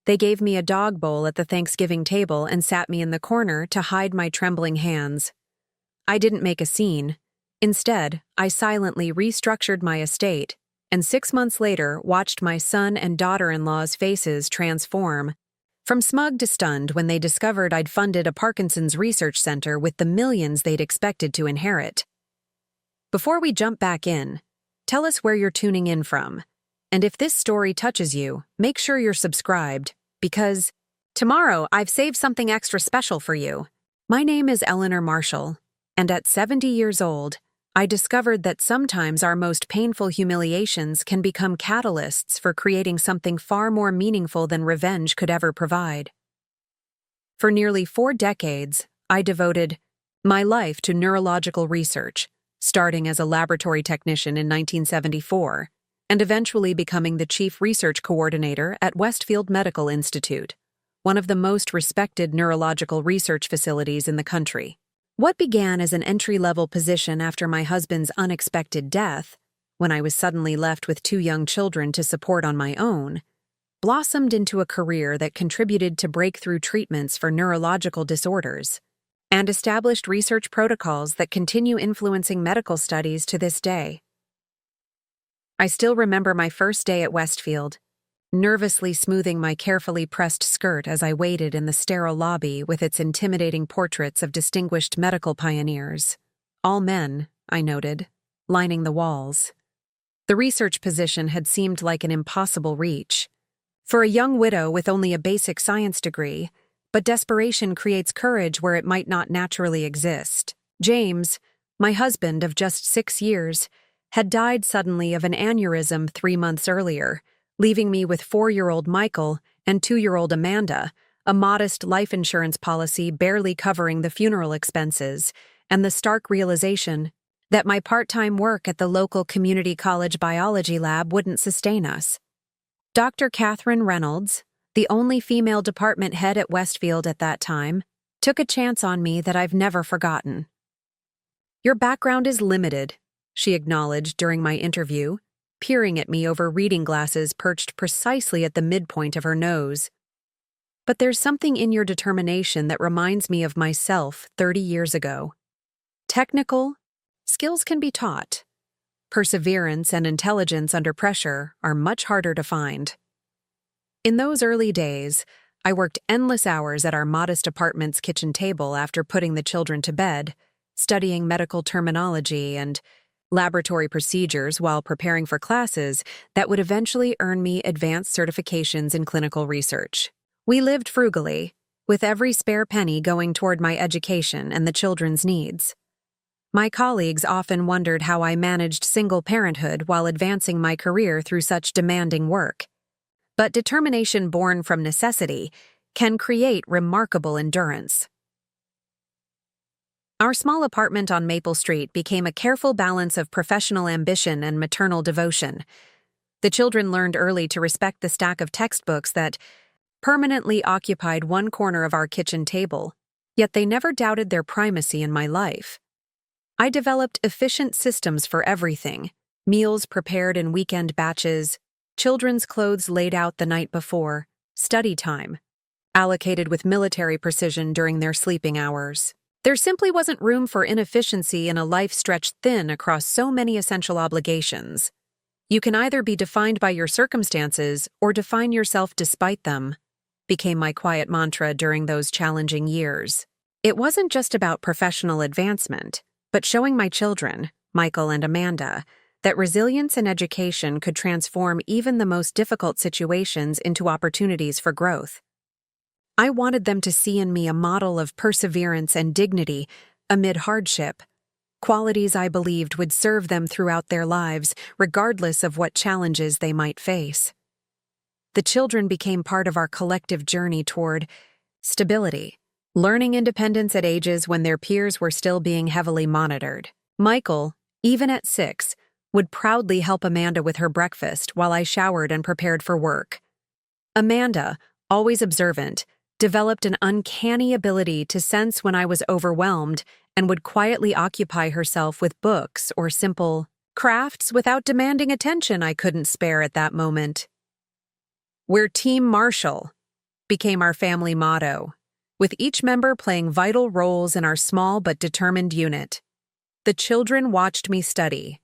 They gave me a dog bowl at the Thanksgiving table and sat me in the corner to hide my trembling hands. I didn't make a scene. Instead, I silently restructured my estate, and 6 months later watched my son and daughter-in-law's faces transform. From smug to stunned when they discovered I'd funded a Parkinson's research center with the millions they'd expected to inherit. Before we jump back in, tell us where you're tuning in from. And if this story touches you, make sure you're subscribed, because tomorrow I've saved something extra special for you. My name is Eleanor Marshall, and at 70 years old, I discovered that sometimes our most painful humiliations can become catalysts for creating something far more meaningful than revenge could ever provide. For nearly 4 decades, I devoted my life to neurological research, starting as a laboratory technician in 1974, and eventually becoming the chief research coordinator at Westfield Medical Institute, one of the most respected neurological research facilities in the country. What began as an entry-level position after my husband's unexpected death, when I was suddenly left with 2 young children to support on my own, blossomed into a career that contributed to breakthrough treatments for neurological disorders and established research protocols that continue influencing medical studies to this day. I still remember my first day at Westfield, nervously smoothing my carefully pressed skirt as I waited in the sterile lobby with its intimidating portraits of distinguished medical pioneers. All men, I noted, lining the walls. The research position had seemed like an impossible reach. For a young widow with only a basic science degree, but desperation creates courage where it might not naturally exist. James, my husband of just 6 years, had died suddenly of an aneurysm 3 months earlier, leaving me with 4-year-old Michael and 2-year-old Amanda, a modest life insurance policy barely covering the funeral expenses, and the stark realization that my part-time work at the local community college biology lab wouldn't sustain us. Dr. Catherine Reynolds, the only female department head at Westfield at that time, took a chance on me that I've never forgotten. "Your background is limited," she acknowledged during my interview, peering at me over reading glasses perched precisely at the midpoint of her nose. "But there's something in your determination that reminds me of myself 30 years ago. Technical skills can be taught. Perseverance and intelligence under pressure are much harder to find." In those early days, I worked endless hours at our modest apartment's kitchen table after putting the children to bed, studying medical terminology and laboratory procedures while preparing for classes that would eventually earn me advanced certifications in clinical research. We lived frugally, with every spare penny going toward my education and the children's needs. My colleagues often wondered how I managed single parenthood while advancing my career through such demanding work. But determination born from necessity can create remarkable endurance. Our small apartment on Maple Street became a careful balance of professional ambition and maternal devotion. The children learned early to respect the stack of textbooks that permanently occupied one corner of our kitchen table, yet they never doubted their primacy in my life. I developed efficient systems for everything: meals prepared in weekend batches, children's clothes laid out the night before, study time allocated with military precision during their sleeping hours. There simply wasn't room for inefficiency in a life stretched thin across so many essential obligations. "You can either be defined by your circumstances or define yourself despite them," became my quiet mantra during those challenging years. It wasn't just about professional advancement, but showing my children, Michael and Amanda, that resilience and education could transform even the most difficult situations into opportunities for growth. I wanted them to see in me a model of perseverance and dignity amid hardship, qualities I believed would serve them throughout their lives, regardless of what challenges they might face. The children became part of our collective journey toward stability, learning independence at ages when their peers were still being heavily monitored. Michael, even at 6, would proudly help Amanda with her breakfast while I showered and prepared for work. Amanda, always observant, developed an uncanny ability to sense when I was overwhelmed and would quietly occupy herself with books or simple crafts without demanding attention I couldn't spare at that moment. "We're Team Marshall," became our family motto, with each member playing vital roles in our small but determined unit. The children watched me study,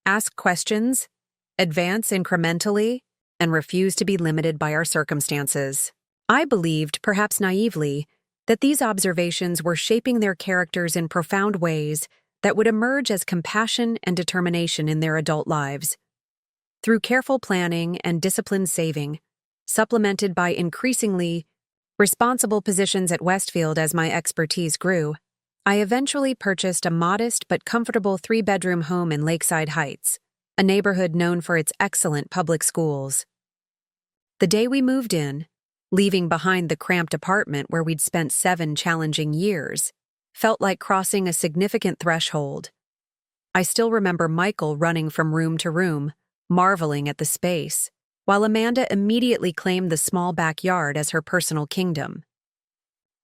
ask questions, advance incrementally, and refuse to be limited by our circumstances. I believed, perhaps naively, that these observations were shaping their characters in profound ways that would emerge as compassion and determination in their adult lives. Through careful planning and disciplined saving, supplemented by increasingly responsible positions at Westfield as my expertise grew, I eventually purchased a modest but comfortable 3-bedroom home in Lakeside Heights, a neighborhood known for its excellent public schools. The day we moved in, leaving behind the cramped apartment where we'd spent 7 challenging years, felt like crossing a significant threshold. I still remember Michael running from room to room, marveling at the space, while Amanda immediately claimed the small backyard as her personal kingdom.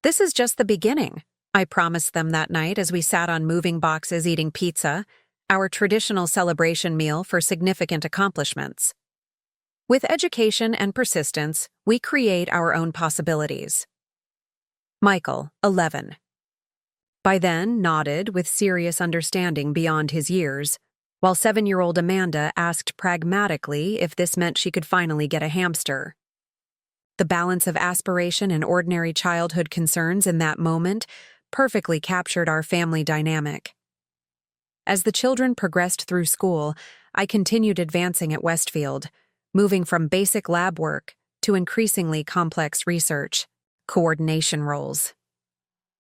"This is just the beginning," I promised them that night as we sat on moving boxes eating pizza, our traditional celebration meal for significant accomplishments. With education and persistence, we create our own possibilities. Michael, 11. By then, nodded with serious understanding beyond his years, while 7-year-old Amanda asked pragmatically if this meant she could finally get a hamster. The balance of aspiration and ordinary childhood concerns in that moment perfectly captured our family dynamic. As the children progressed through school, I continued advancing at Westfield, moving from basic lab work to increasingly complex research, coordination roles.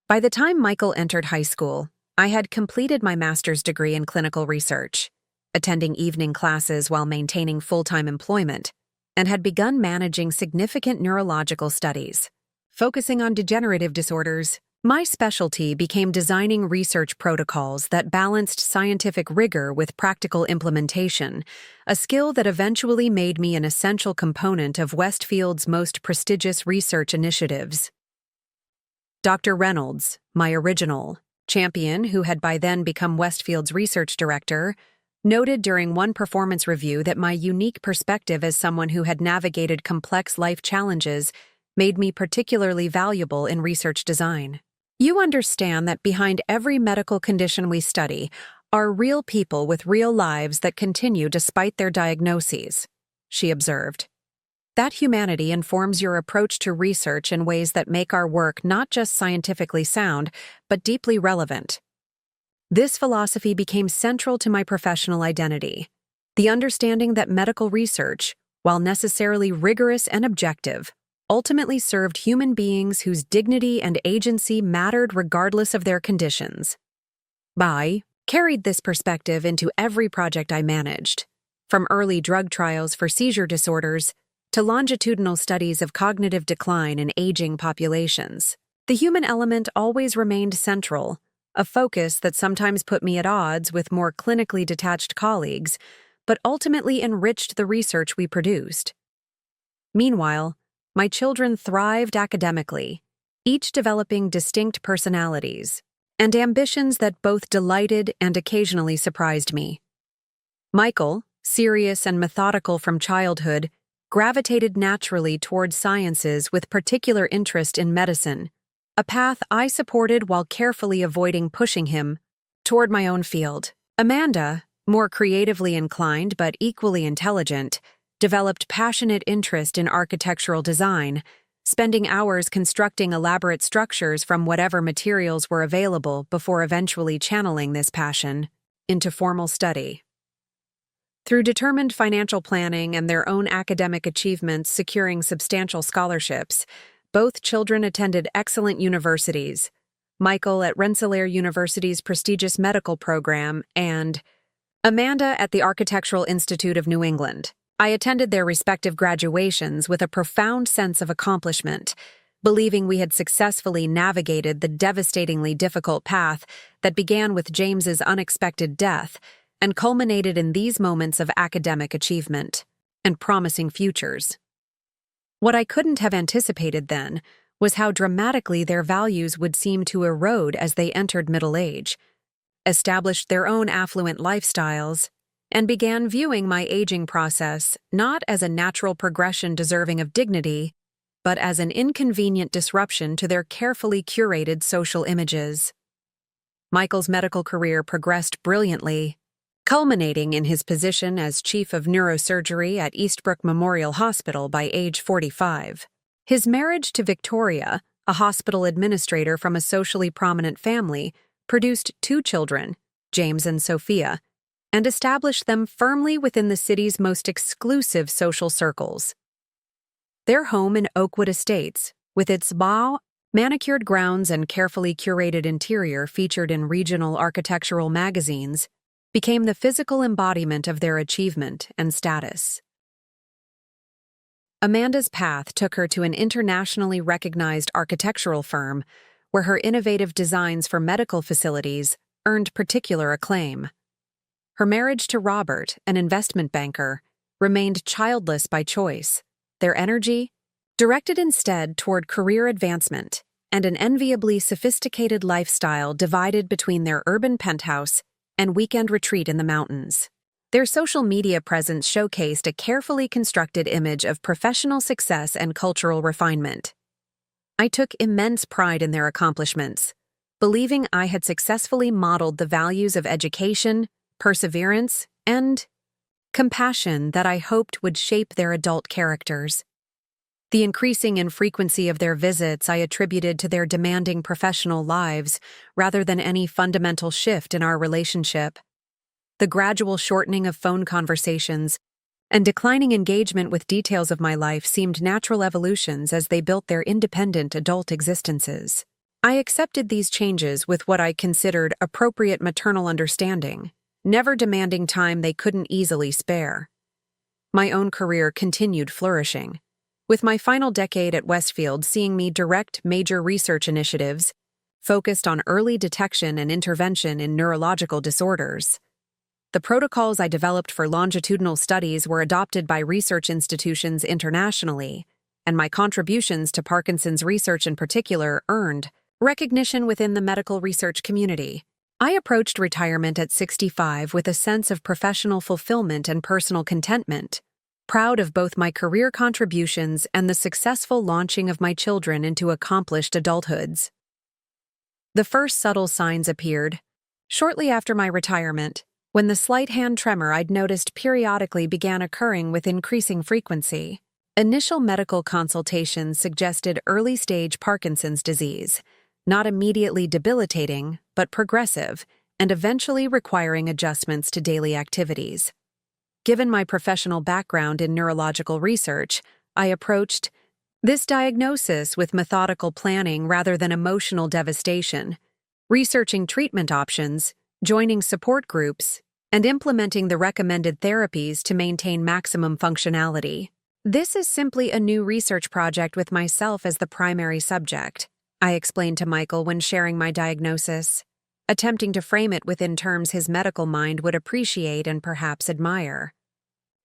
By the time Michael entered high school, I had completed my master's degree in clinical research, attending evening classes while maintaining full-time employment, and had begun managing significant neurological studies. Focusing on degenerative disorders, my specialty became designing research protocols that balanced scientific rigor with practical implementation, a skill that eventually made me an essential component of Westfield's most prestigious research initiatives. Dr. Reynolds, my original champion who had by then become Westfield's research director, noted during one performance review that my unique perspective as someone who had navigated complex life challenges made me particularly valuable in research design. "You understand that behind every medical condition we study are real people with real lives that continue despite their diagnoses," she observed. "That humanity informs your approach to research in ways that make our work not just scientifically sound, but deeply relevant." This philosophy became central to my professional identity, the understanding that medical research, while necessarily rigorous and objective, ultimately served human beings whose dignity and agency mattered regardless of their conditions. I carried this perspective into every project I managed, from early drug trials for seizure disorders to longitudinal studies of cognitive decline in aging populations. The human element always remained central, a focus that sometimes put me at odds with more clinically detached colleagues, but ultimately enriched the research we produced. Meanwhile, my children thrived academically, each developing distinct personalities and ambitions that both delighted and occasionally surprised me. Michael, serious and methodical from childhood, gravitated naturally toward sciences with particular interest in medicine, a path I supported while carefully avoiding pushing him toward my own field. Amanda, more creatively inclined but equally intelligent, developed passionate interest in architectural design, spending hours constructing elaborate structures from whatever materials were available before eventually channeling this passion into formal study. Through determined financial planning and their own academic achievements securing substantial scholarships, both children attended excellent universities, Michael at Rensselaer University's prestigious medical program and Amanda at the Architectural Institute of New England. I attended their respective graduations with a profound sense of accomplishment, believing we had successfully navigated the devastatingly difficult path that began with James's unexpected death and culminated in these moments of academic achievement and promising futures. What I couldn't have anticipated then was how dramatically their values would seem to erode as they entered middle age, established their own affluent lifestyles, and began viewing my aging process not as a natural progression deserving of dignity, but as an inconvenient disruption to their carefully curated social images. Michael's medical career progressed brilliantly, culminating in his position as chief of neurosurgery at Eastbrook Memorial Hospital by age 45. His marriage to Victoria, a hospital administrator from a socially prominent family, produced 2 children, James and Sophia, and established them firmly within the city's most exclusive social circles. Their home in Oakwood Estates, with its spa, manicured grounds, and carefully curated interior featured in regional architectural magazines, became the physical embodiment of their achievement and status. Amanda's path took her to an internationally recognized architectural firm where her innovative designs for medical facilities earned particular acclaim. Her marriage to Robert, an investment banker, remained childless by choice, their energy directed instead toward career advancement and an enviably sophisticated lifestyle divided between their urban penthouse and weekend retreat in the mountains. Their social media presence showcased a carefully constructed image of professional success and cultural refinement. I took immense pride in their accomplishments, believing I had successfully modeled the values of education, perseverance, and compassion that I hoped would shape their adult characters. The increasing infrequency of their visits I attributed to their demanding professional lives rather than any fundamental shift in our relationship. The gradual shortening of phone conversations and declining engagement with details of my life seemed natural evolutions as they built their independent adult existences. I accepted these changes with what I considered appropriate maternal understanding, never demanding time they couldn't easily spare. My own career continued flourishing, with my final decade at Westfield seeing me direct major research initiatives focused on early detection and intervention in neurological disorders. The protocols I developed for longitudinal studies were adopted by research institutions internationally, and my contributions to Parkinson's research in particular earned recognition within the medical research community. I approached retirement at 65 with a sense of professional fulfillment and personal contentment, proud of both my career contributions and the successful launching of my children into accomplished adulthoods. The first subtle signs appeared shortly after my retirement, when the slight hand tremor I'd noticed periodically began occurring with increasing frequency. Initial medical consultations suggested early-stage Parkinson's disease, not immediately debilitating, but progressive, and eventually requiring adjustments to daily activities. Given my professional background in neurological research, I approached this diagnosis with methodical planning rather than emotional devastation, researching treatment options, joining support groups, and implementing the recommended therapies to maintain maximum functionality. This is simply a new research project with myself as the primary subject, I explained to Michael when sharing my diagnosis, attempting to frame it within terms his medical mind would appreciate and perhaps admire.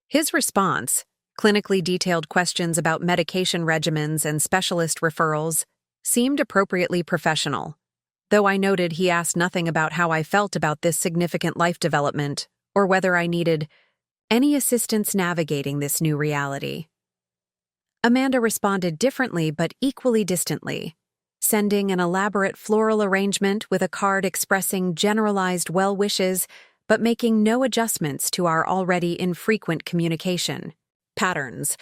His response, clinically detailed questions about medication regimens and specialist referrals, seemed appropriately professional, though I noted he asked nothing about how I felt about this significant life development or whether I needed any assistance navigating this new reality. Amanda responded differently but equally distantly, sending an elaborate floral arrangement with a card expressing generalized well wishes but making no adjustments to our already infrequent communication patterns.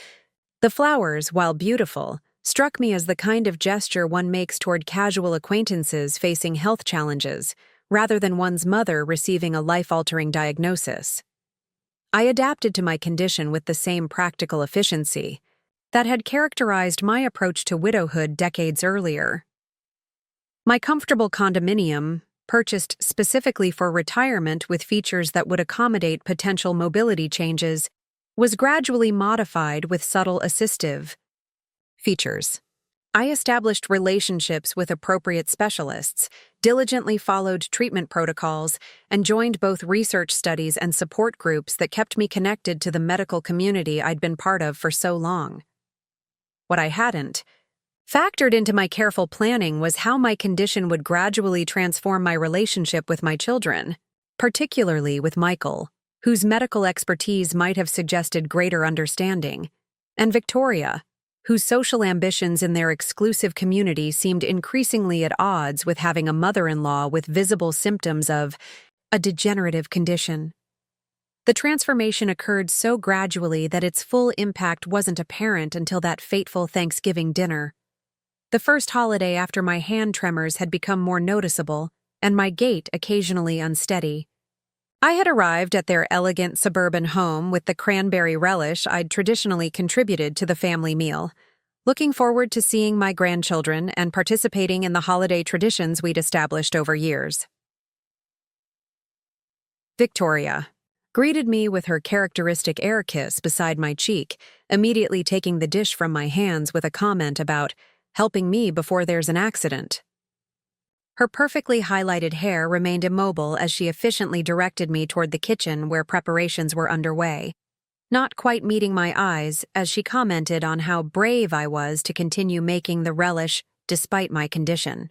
The flowers, while beautiful, struck me as the kind of gesture one makes toward casual acquaintances facing health challenges, rather than one's mother receiving a life-altering diagnosis. I adapted to my condition with the same practical efficiency that had characterized my approach to widowhood decades earlier. My comfortable condominium, purchased specifically for retirement with features that would accommodate potential mobility changes, was gradually modified with subtle assistive features. I established relationships with appropriate specialists, diligently followed treatment protocols, and joined both research studies and support groups that kept me connected to the medical community I'd been part of for so long. What I hadn't factored into my careful planning was how my condition would gradually transform my relationship with my children, particularly with Michael, whose medical expertise might have suggested greater understanding, and Victoria, whose social ambitions in their exclusive community seemed increasingly at odds with having a mother-in-law with visible symptoms of a degenerative condition. The transformation occurred so gradually that its full impact wasn't apparent until that fateful Thanksgiving dinner. The first holiday after my hand tremors had become more noticeable, and my gait occasionally unsteady. I had arrived at their elegant suburban home with the cranberry relish I'd traditionally contributed to the family meal, looking forward to seeing my grandchildren and participating in the holiday traditions we'd established over years. Victoria greeted me with her characteristic air kiss beside my cheek, immediately taking the dish from my hands with a comment about helping me before there's an accident. Her perfectly highlighted hair remained immobile as she efficiently directed me toward the kitchen where preparations were underway, not quite meeting my eyes as she commented on how brave I was to continue making the relish despite my condition.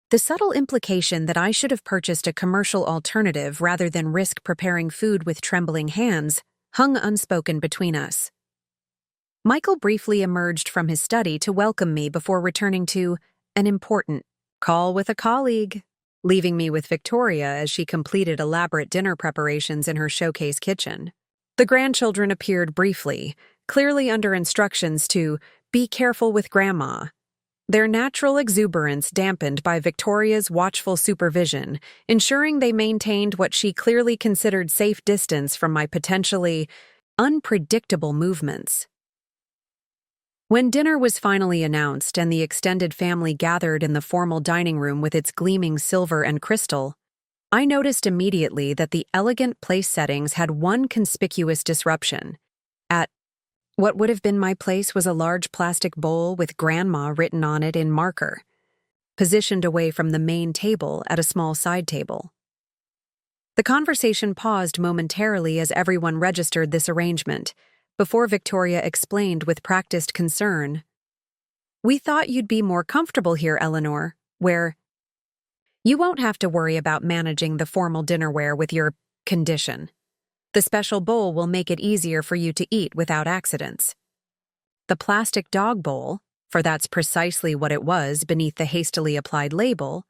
The subtle implication that I should have purchased a commercial alternative rather than risk preparing food with trembling hands hung unspoken between us. Michael briefly emerged from his study to welcome me before returning to an important call with a colleague, leaving me with Victoria as she completed elaborate dinner preparations in her showcase kitchen. The grandchildren appeared briefly, clearly under instructions to be careful with Grandma, their natural exuberance dampened by Victoria's watchful supervision, ensuring they maintained what she clearly considered safe distance from my potentially unpredictable movements. When dinner was finally announced and the extended family gathered in the formal dining room with its gleaming silver and crystal, I noticed immediately that the elegant place settings had one conspicuous disruption. At what would have been my place was a large plastic bowl with Grandma written on it in marker, positioned away from the main table at a small side table. The conversation paused momentarily as everyone registered this arrangement, before Victoria explained with practiced concern. "We thought you'd be more comfortable here, Eleanor, where you won't have to worry about managing the formal dinnerware with your condition. The special bowl will make it easier for you to eat without accidents." The plastic dog bowl, for that's precisely what it was beneath the hastily applied label,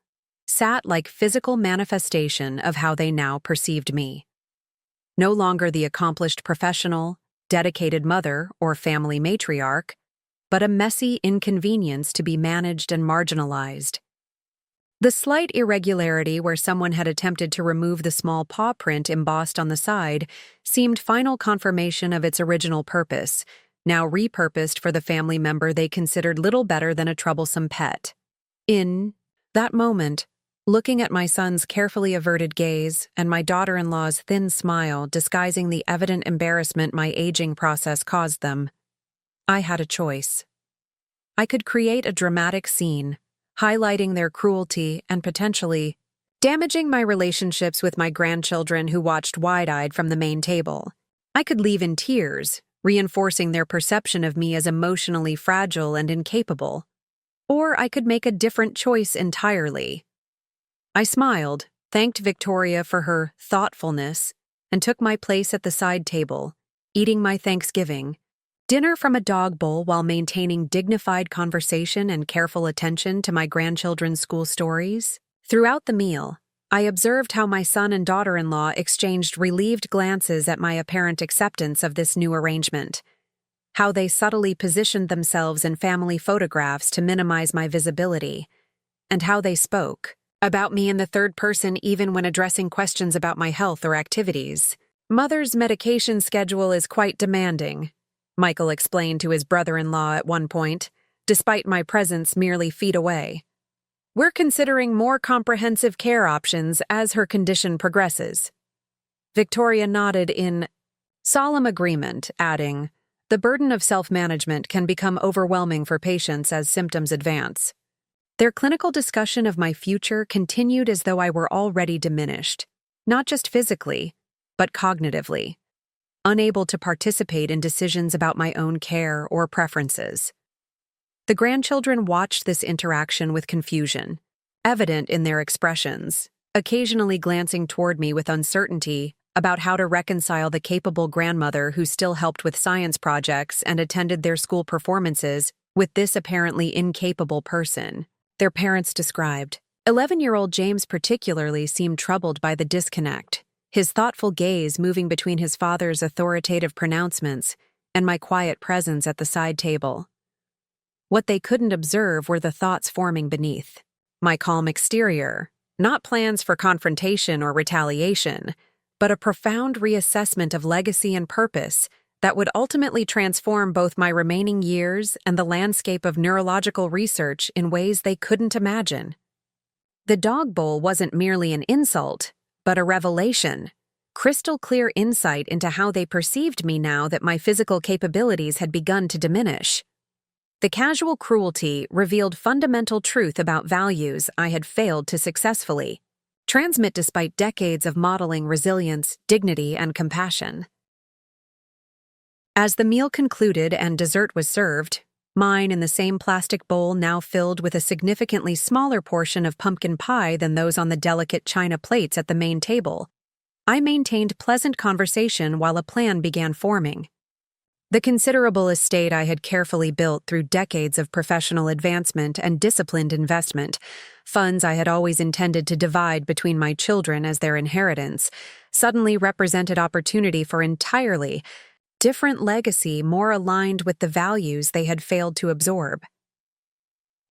sat like physical manifestation of how they now perceived me. No longer the accomplished professional, dedicated mother or family matriarch, but a messy inconvenience to be managed and marginalized. The slight irregularity where someone had attempted to remove the small paw print embossed on the side seemed final confirmation of its original purpose, now repurposed for the family member they considered little better than a troublesome pet. In that moment, looking at my son's carefully averted gaze and my daughter-in-law's thin smile disguising the evident embarrassment my aging process caused them, I had a choice. I could create a dramatic scene, highlighting their cruelty and potentially damaging my relationships with my grandchildren who watched wide-eyed from the main table. I could leave in tears, reinforcing their perception of me as emotionally fragile and incapable. Or I could make a different choice entirely. I smiled, thanked Victoria for her thoughtfulness, and took my place at the side table, eating my Thanksgiving dinner from a dog bowl while maintaining dignified conversation and careful attention to my grandchildren's school stories. Throughout the meal, I observed how my son and daughter-in-law exchanged relieved glances at my apparent acceptance of this new arrangement, how they subtly positioned themselves in family photographs to minimize my visibility, and how they spoke about me in the third person even when addressing questions about my health or activities. "Mother's medication schedule is quite demanding," Michael explained to his brother-in-law at one point, despite my presence merely feet away. "We're considering more comprehensive care options as her condition progresses." Victoria nodded in solemn agreement, adding, "The burden of self-management can become overwhelming for patients as symptoms advance." Their clinical discussion of my future continued as though I were already diminished, not just physically, but cognitively, unable to participate in decisions about my own care or preferences. The grandchildren watched this interaction with confusion, evident in their expressions, occasionally glancing toward me with uncertainty about how to reconcile the capable grandmother who still helped with science projects and attended their school performances with this apparently incapable person. Their parents described. 11-year-old James particularly seemed troubled by the disconnect, his thoughtful gaze moving between his father's authoritative pronouncements and my quiet presence at the side table. What they couldn't observe were the thoughts forming beneath. My calm exterior, not plans for confrontation or retaliation, but a profound reassessment of legacy and purpose that would ultimately transform both my remaining years and the landscape of neurological research in ways they couldn't imagine. The dog bowl wasn't merely an insult, but a revelation, crystal clear insight into how they perceived me now that my physical capabilities had begun to diminish. The casual cruelty revealed fundamental truth about values I had failed to successfully transmit despite decades of modeling resilience, dignity, and compassion. As the meal concluded and dessert was served, mine in the same plastic bowl now filled with a significantly smaller portion of pumpkin pie than those on the delicate china plates at the main table, I maintained pleasant conversation while a plan began forming. The considerable estate I had carefully built through decades of professional advancement and disciplined investment, funds I had always intended to divide between my children as their inheritance, suddenly represented opportunity for entirely different legacy more aligned with the values they had failed to absorb.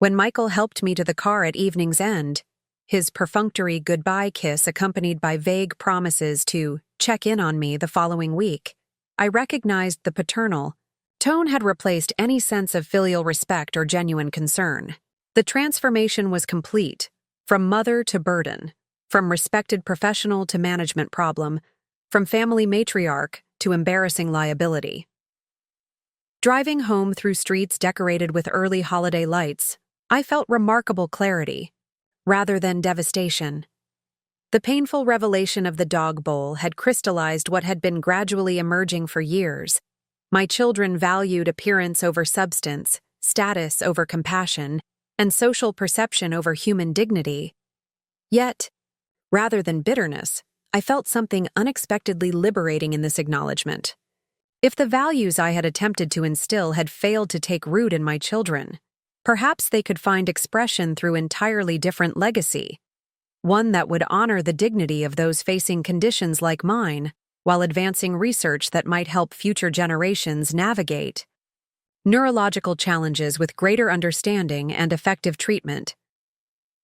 When Michael helped me to the car at evening's end, his perfunctory goodbye kiss accompanied by vague promises to check in on me the following week, I recognized the paternal tone had replaced any sense of filial respect or genuine concern. The transformation was complete, from mother to burden, from respected professional to management problem, from family matriarch to embarrassing liability. Driving home through streets decorated with early holiday lights, I felt remarkable clarity, rather than devastation. The painful revelation of the dog bowl had crystallized what had been gradually emerging for years. My children valued appearance over substance, status over compassion, and social perception over human dignity. Yet, rather than bitterness, I felt something unexpectedly liberating in this acknowledgement. If the values I had attempted to instill had failed to take root in my children, perhaps they could find expression through entirely different legacy, one that would honor the dignity of those facing conditions like mine, while advancing research that might help future generations navigate neurological challenges with greater understanding and effective treatment.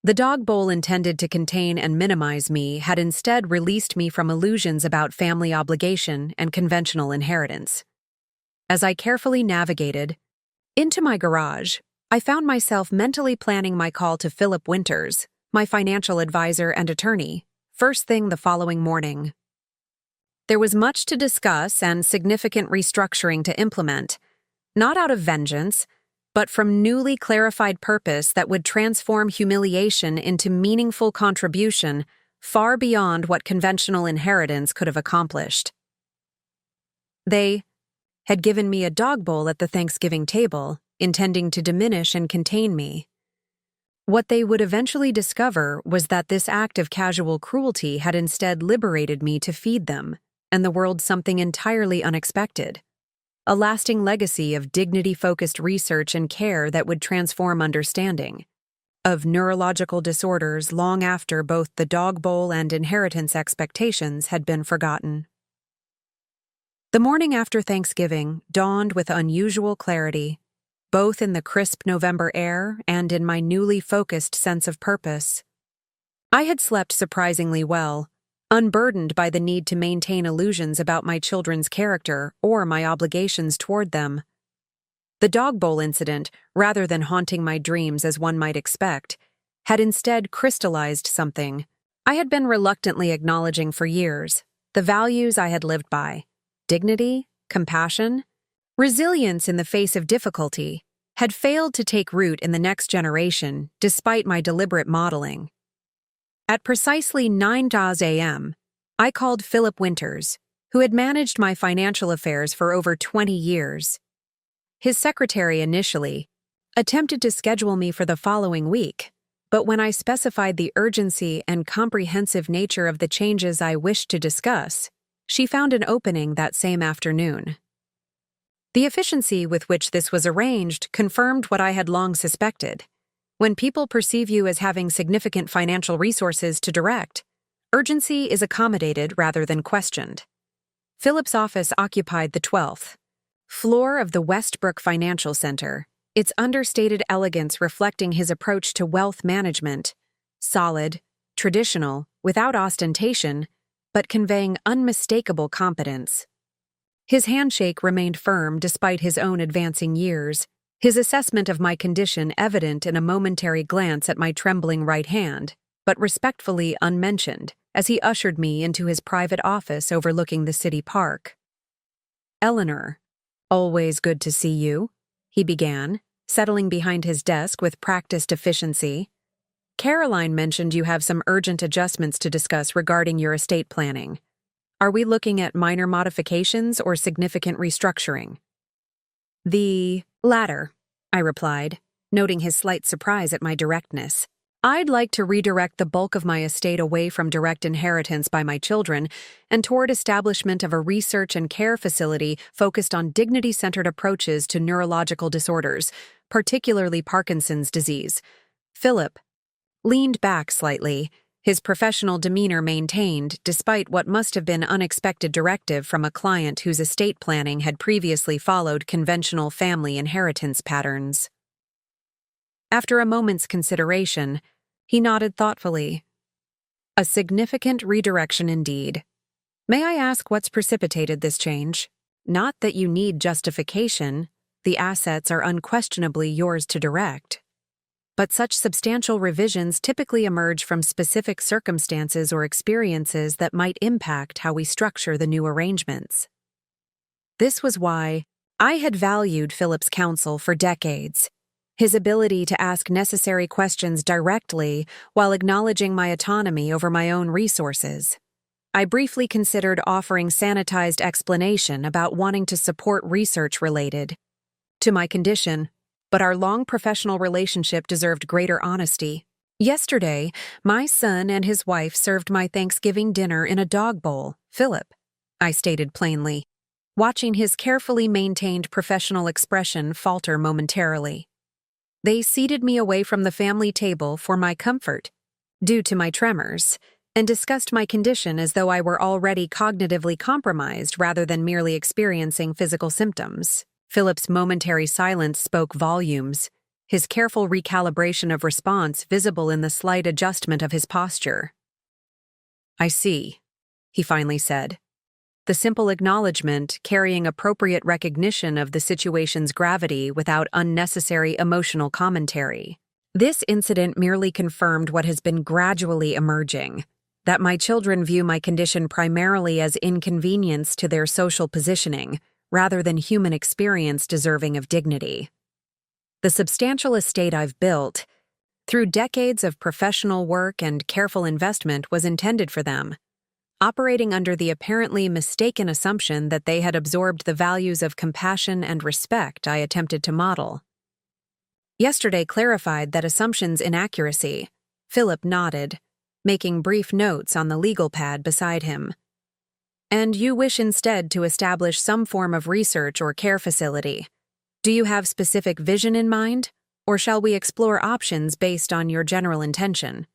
The dog bowl intended to contain and minimize me had instead released me from illusions about family obligation and conventional inheritance. As I carefully navigated into my garage, I found myself mentally planning my call to Philip Winters, my financial advisor and attorney, first thing the following morning. There was much to discuss and significant restructuring to implement, not out of vengeance, but from newly clarified purpose that would transform humiliation into meaningful contribution far beyond what conventional inheritance could have accomplished. They had given me a dog bowl at the Thanksgiving table, intending to diminish and contain me. What they would eventually discover was that this act of casual cruelty had instead liberated me to feed them, and the world something entirely unexpected. A lasting legacy of dignity-focused research and care that would transform understanding of neurological disorders long after both the dog bowl and inheritance expectations had been forgotten. The morning after Thanksgiving dawned with unusual clarity, both in the crisp November air and in my newly focused sense of purpose. I had slept surprisingly well, unburdened by the need to maintain illusions about my children's character or my obligations toward them. The dog bowl incident, rather than haunting my dreams as one might expect, had instead crystallized something I had been reluctantly acknowledging for years, the values I had lived by: dignity, compassion, resilience in the face of difficulty, had failed to take root in the next generation despite my deliberate modeling. At precisely 9 a.m., I called Philip Winters, who had managed my financial affairs for over 20 years. His secretary initially attempted to schedule me for the following week, but when I specified the urgency and comprehensive nature of the changes I wished to discuss, She found an opening that same afternoon. The efficiency with which this was arranged confirmed what I had long suspected. When people perceive you as having significant financial resources to direct, urgency is accommodated rather than questioned. Philip's office occupied the 12th floor of the Westbrook Financial Center, its understated elegance reflecting his approach to wealth management, solid, traditional, without ostentation, but conveying unmistakable competence. His handshake remained firm despite his own advancing years, his assessment of my condition evident in a momentary glance at my trembling right hand, but respectfully unmentioned, as he ushered me into his private office overlooking the city park. "Eleanor, always good to see you," he began, settling behind his desk with practiced efficiency. "Caroline mentioned you have some urgent adjustments to discuss regarding your estate planning. Are we looking at minor modifications or significant restructuring?" "The latter," I replied, noting his slight surprise at my directness. "I'd like to redirect the bulk of my estate away from direct inheritance by my children and toward establishment of a research and care facility focused on dignity-centered approaches to neurological disorders, particularly Parkinson's disease." Philip leaned back slightly, his professional demeanor maintained despite what must have been unexpected directive from a client whose estate planning had previously followed conventional family inheritance patterns. After a moment's consideration, he nodded thoughtfully. "A significant redirection indeed. May I ask what's precipitated this change? Not that you need justification, the assets are unquestionably yours to direct. But such substantial revisions typically emerge from specific circumstances or experiences that might impact how we structure the new arrangements." This was why I had valued Philip's counsel for decades. His ability to ask necessary questions directly while acknowledging my autonomy over my own resources. I briefly considered offering sanitized explanation about wanting to support research related to my condition, but our long professional relationship deserved greater honesty. "Yesterday, my son and his wife served my Thanksgiving dinner in a dog bowl, Philip," I stated plainly, watching his carefully maintained professional expression falter momentarily. "They seated me away from the family table for my comfort, due to my tremors, and discussed my condition as though I were already cognitively compromised rather than merely experiencing physical symptoms." Philip's momentary silence spoke volumes, his careful recalibration of response visible in the slight adjustment of his posture. "I see," he finally said, the simple acknowledgement carrying appropriate recognition of the situation's gravity without unnecessary emotional commentary. This incident merely confirmed what has been gradually emerging, that my children view my condition primarily as inconvenience to their social positioning, rather than human experience deserving of dignity. The substantial estate I've built, through decades of professional work and careful investment, was intended for them, operating under the apparently mistaken assumption that they had absorbed the values of compassion and respect I attempted to model. Yesterday clarified that assumption's inaccuracy. Philip nodded, making brief notes on the legal pad beside him. "And you wish instead to establish some form of research or care facility. Do you have specific vision in mind, or shall we explore options based on your general intention?"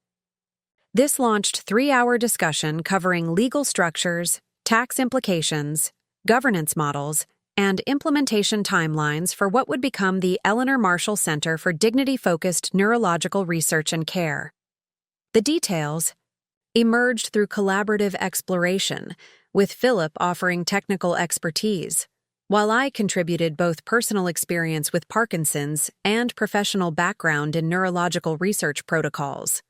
This launched 3-hour discussion covering legal structures, tax implications, governance models, and implementation timelines for what would become the Eleanor Marshall Center for Dignity-Focused Neurological Research and Care. The details emerged through collaborative exploration, with Philip offering technical expertise, while I contributed both personal experience with Parkinson's and professional background in neurological research protocols.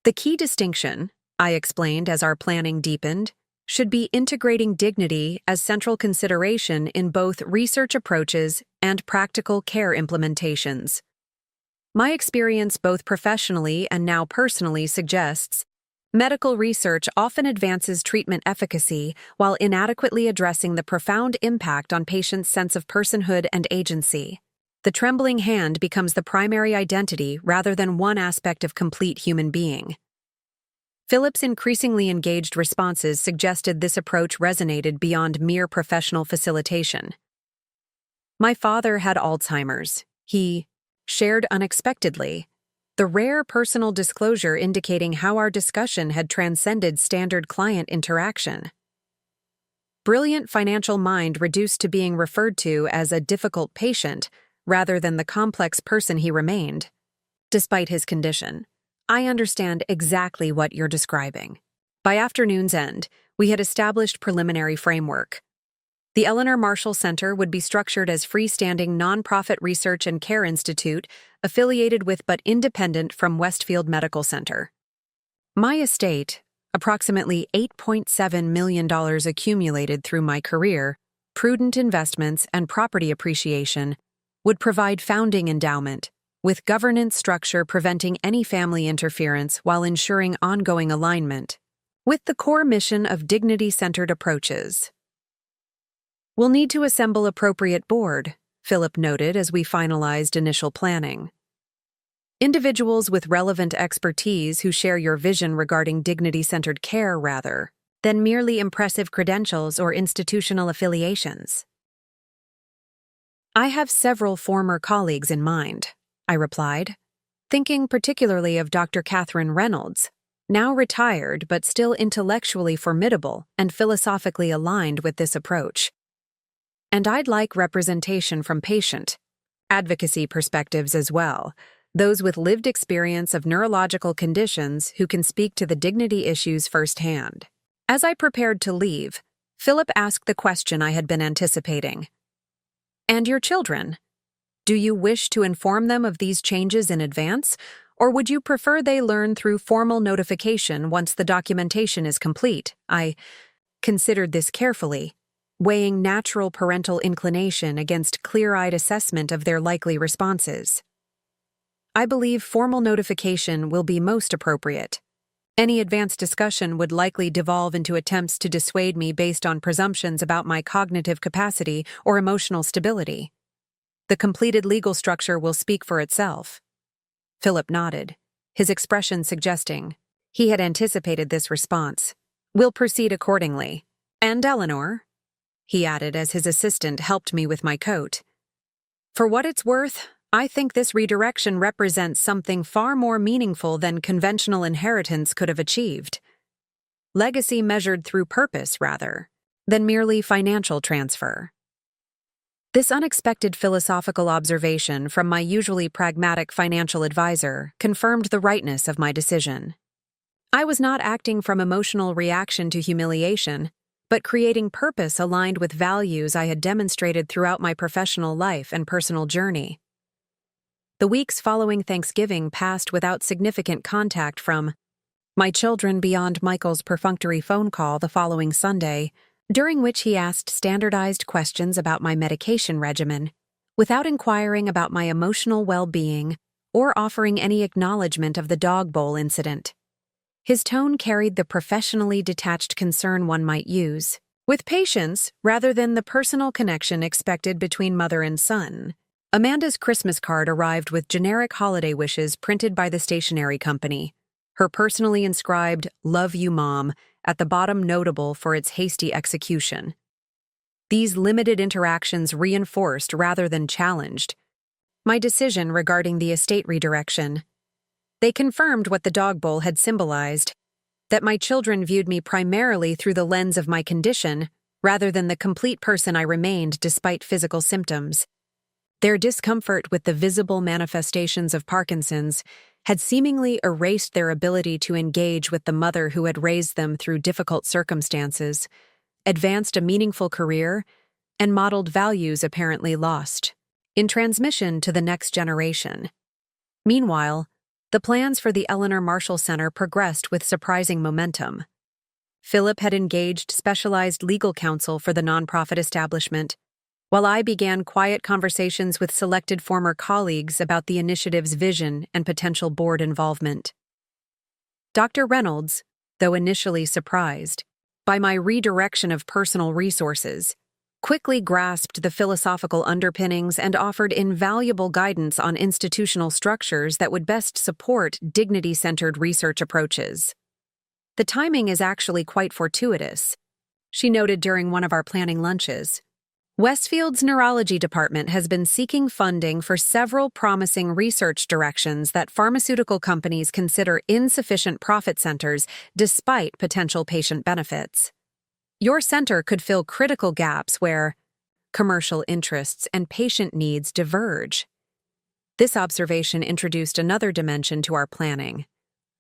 The key distinction, I explained as our planning deepened, should be integrating dignity as central consideration in both research approaches and practical care implementations. My experience both professionally and now personally suggests medical research often advances treatment efficacy while inadequately addressing the profound impact on patients' sense of personhood and agency. The trembling hand becomes the primary identity rather than one aspect of complete human being. Philip's increasingly engaged responses suggested this approach resonated beyond mere professional facilitation. My father had Alzheimer's. He shared unexpectedly, the rare personal disclosure indicating how our discussion had transcended standard client interaction. Brilliant financial mind reduced to being referred to as a difficult patient rather than the complex person he remained. Despite his condition, I understand exactly what you're describing. By afternoon's end, we had established preliminary framework. The Eleanor Marshall Center would be structured as freestanding nonprofit research and care institute affiliated with but independent from Westfield Medical Center. My estate, approximately $8.7 million accumulated through my career, prudent investments, and property appreciation, would provide founding endowment, with governance structure preventing any family interference while ensuring ongoing alignment, with the core mission of dignity-centered approaches. We'll need to assemble appropriate board, Philip noted as we finalized initial planning. Individuals with relevant expertise who share your vision regarding dignity-centered care rather than merely impressive credentials or institutional affiliations. I have several former colleagues in mind, I replied, thinking particularly of Dr. Catherine Reynolds, now retired but still intellectually formidable and philosophically aligned with this approach. And I'd like representation from patient advocacy perspectives as well, those with lived experience of neurological conditions who can speak to the dignity issues firsthand. As I prepared to leave, Philip asked the question I had been anticipating. And your children? Do you wish to inform them of these changes in advance, or would you prefer they learn through formal notification once the documentation is complete? I considered this carefully, weighing natural parental inclination against clear-eyed assessment of their likely responses. I believe formal notification will be most appropriate. Any advanced discussion would likely devolve into attempts to dissuade me based on presumptions about my cognitive capacity or emotional stability. The completed legal structure will speak for itself. Philip nodded, his expression suggesting he had anticipated this response. We'll proceed accordingly. And Eleanor, he added as his assistant helped me with my coat. For what it's worth, I think this redirection represents something far more meaningful than conventional inheritance could have achieved. Legacy measured through purpose, rather, than merely financial transfer. This unexpected philosophical observation from my usually pragmatic financial advisor confirmed the rightness of my decision. I was not acting from emotional reaction to humiliation, but creating purpose aligned with values I had demonstrated throughout my professional life and personal journey. The weeks following Thanksgiving passed without significant contact from my children beyond Michael's perfunctory phone call the following Sunday, during which he asked standardized questions about my medication regimen, without inquiring about my emotional well-being or offering any acknowledgement of the dog bowl incident. His tone carried the professionally detached concern one might use, with patience rather than the personal connection expected between mother and son. Amanda's Christmas card arrived with generic holiday wishes printed by the stationery company, her personally inscribed "Love You, Mom" at the bottom notable for its hasty execution. These limited interactions reinforced rather than challenged my decision regarding the estate redirection. They confirmed what the dog bowl had symbolized, that my children viewed me primarily through the lens of my condition rather than the complete person I remained despite physical symptoms. Their discomfort with the visible manifestations of Parkinson's had seemingly erased their ability to engage with the mother who had raised them through difficult circumstances, advanced a meaningful career, and modeled values apparently lost in transmission to the next generation. Meanwhile, the plans for the Eleanor Marshall Center progressed with surprising momentum. Philip had engaged specialized legal counsel for the nonprofit establishment, while I began quiet conversations with selected former colleagues about the initiative's vision and potential board involvement. Dr. Reynolds, though initially surprised by my redirection of personal resources, quickly grasped the philosophical underpinnings and offered invaluable guidance on institutional structures that would best support dignity-centered research approaches. The timing is actually quite fortuitous, she noted during one of our planning lunches. Westfield's neurology department has been seeking funding for several promising research directions that pharmaceutical companies consider insufficient profit centers despite potential patient benefits. Your center could fill critical gaps where commercial interests and patient needs diverge. This observation introduced another dimension to our planning: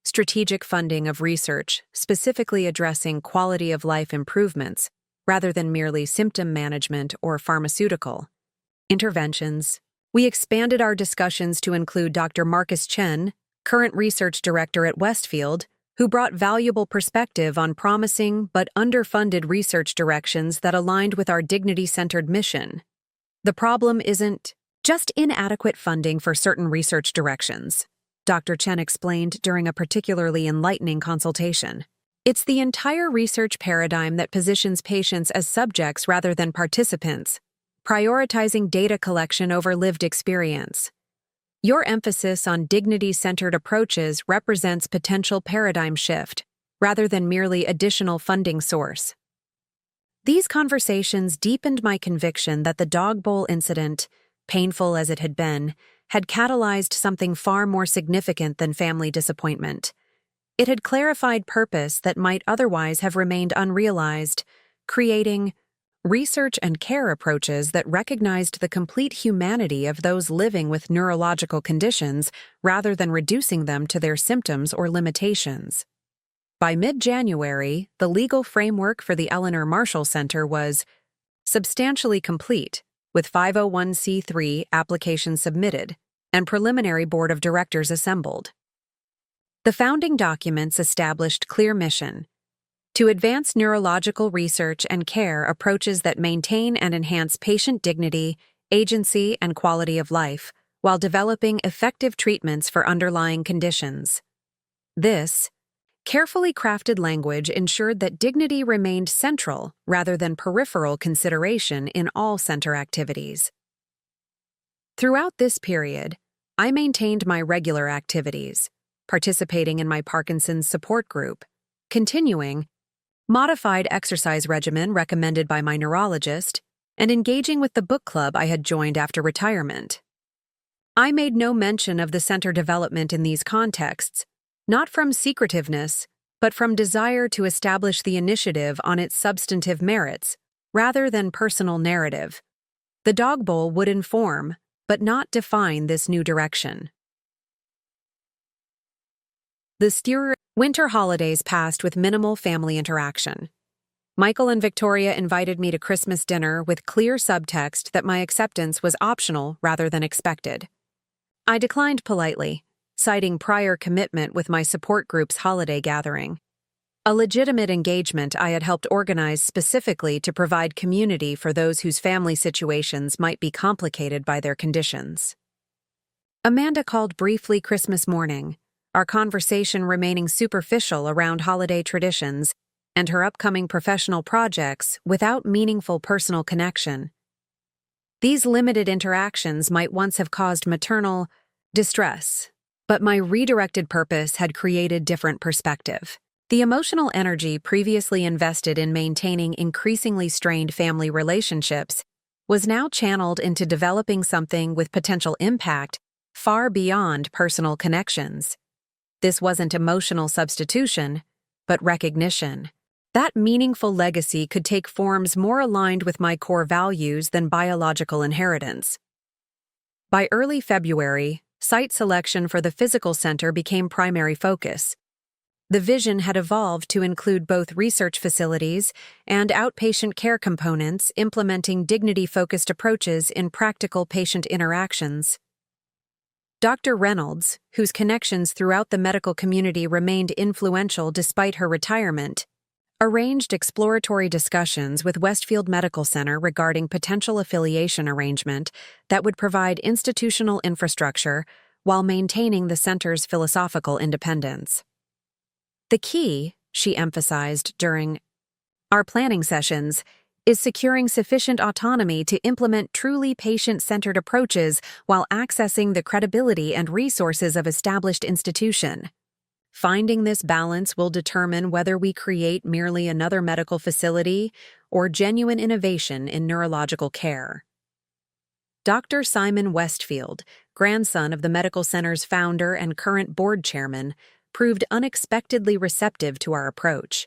strategic funding of research, specifically addressing quality of life improvements, rather than merely symptom management or pharmaceutical interventions. We expanded our discussions to include Dr. Marcus Chen, current research director at Westfield, who brought valuable perspective on promising but underfunded research directions that aligned with our dignity-centered mission. The problem isn't just inadequate funding for certain research directions, Dr. Chen explained during a particularly enlightening consultation. It's the entire research paradigm that positions patients as subjects rather than participants, prioritizing data collection over lived experience. Your emphasis on dignity-centered approaches represents potential paradigm shift, rather than merely additional funding source. These conversations deepened my conviction that the dog bowl incident, painful as it had been, had catalyzed something far more significant than family disappointment. It had clarified purpose that might otherwise have remained unrealized, creating research and care approaches that recognized the complete humanity of those living with neurological conditions rather than reducing them to their symptoms or limitations. By mid-January, the legal framework for the Eleanor Marshall Center was substantially complete, with 501c3 applications submitted and preliminary board of directors assembled. The founding documents established clear mission: to advance neurological research and care approaches that maintain and enhance patient dignity, agency, and quality of life, while developing effective treatments for underlying conditions. This carefully crafted language ensured that dignity remained central rather than peripheral consideration in all center activities. Throughout this period, I maintained my regular activities, participating in my Parkinson's support group, continuing modified exercise regimen recommended by my neurologist, and engaging with the book club I had joined after retirement. I made no mention of the center development in these contexts, not from secretiveness, but from desire to establish the initiative on its substantive merits, rather than personal narrative. The dog bowl would inform, but not define this new direction. The winter holidays passed with minimal family interaction. Michael and Victoria invited me to Christmas dinner with clear subtext that my acceptance was optional rather than expected. I declined politely, citing prior commitment with my support group's holiday gathering, a legitimate engagement I had helped organize specifically to provide community for those whose family situations might be complicated by their conditions. Amanda called briefly Christmas morning, our conversation remaining superficial around holiday traditions and her upcoming professional projects without meaningful personal connection. These limited interactions might once have caused maternal distress, but my redirected purpose had created different perspective. The emotional energy previously invested in maintaining increasingly strained family relationships was now channeled into developing something with potential impact far beyond personal connections. This wasn't emotional substitution, but recognition. That meaningful legacy could take forms more aligned with my core values than biological inheritance. By early February, site selection for the physical center became primary focus. The vision had evolved to include both research facilities and outpatient care components, implementing dignity-focused approaches in practical patient interactions. Dr. Reynolds, whose connections throughout the medical community remained influential despite her retirement, arranged exploratory discussions with Westfield Medical Center regarding potential affiliation arrangement that would provide institutional infrastructure while maintaining the center's philosophical independence. The key, she emphasized during our planning sessions, is securing sufficient autonomy to implement truly patient-centered approaches while accessing the credibility and resources of established institution. Finding this balance will determine whether we create merely another medical facility or genuine innovation in neurological care. Dr. Simon Westfield, grandson of the medical center's founder and current board chairman, proved unexpectedly receptive to our approach.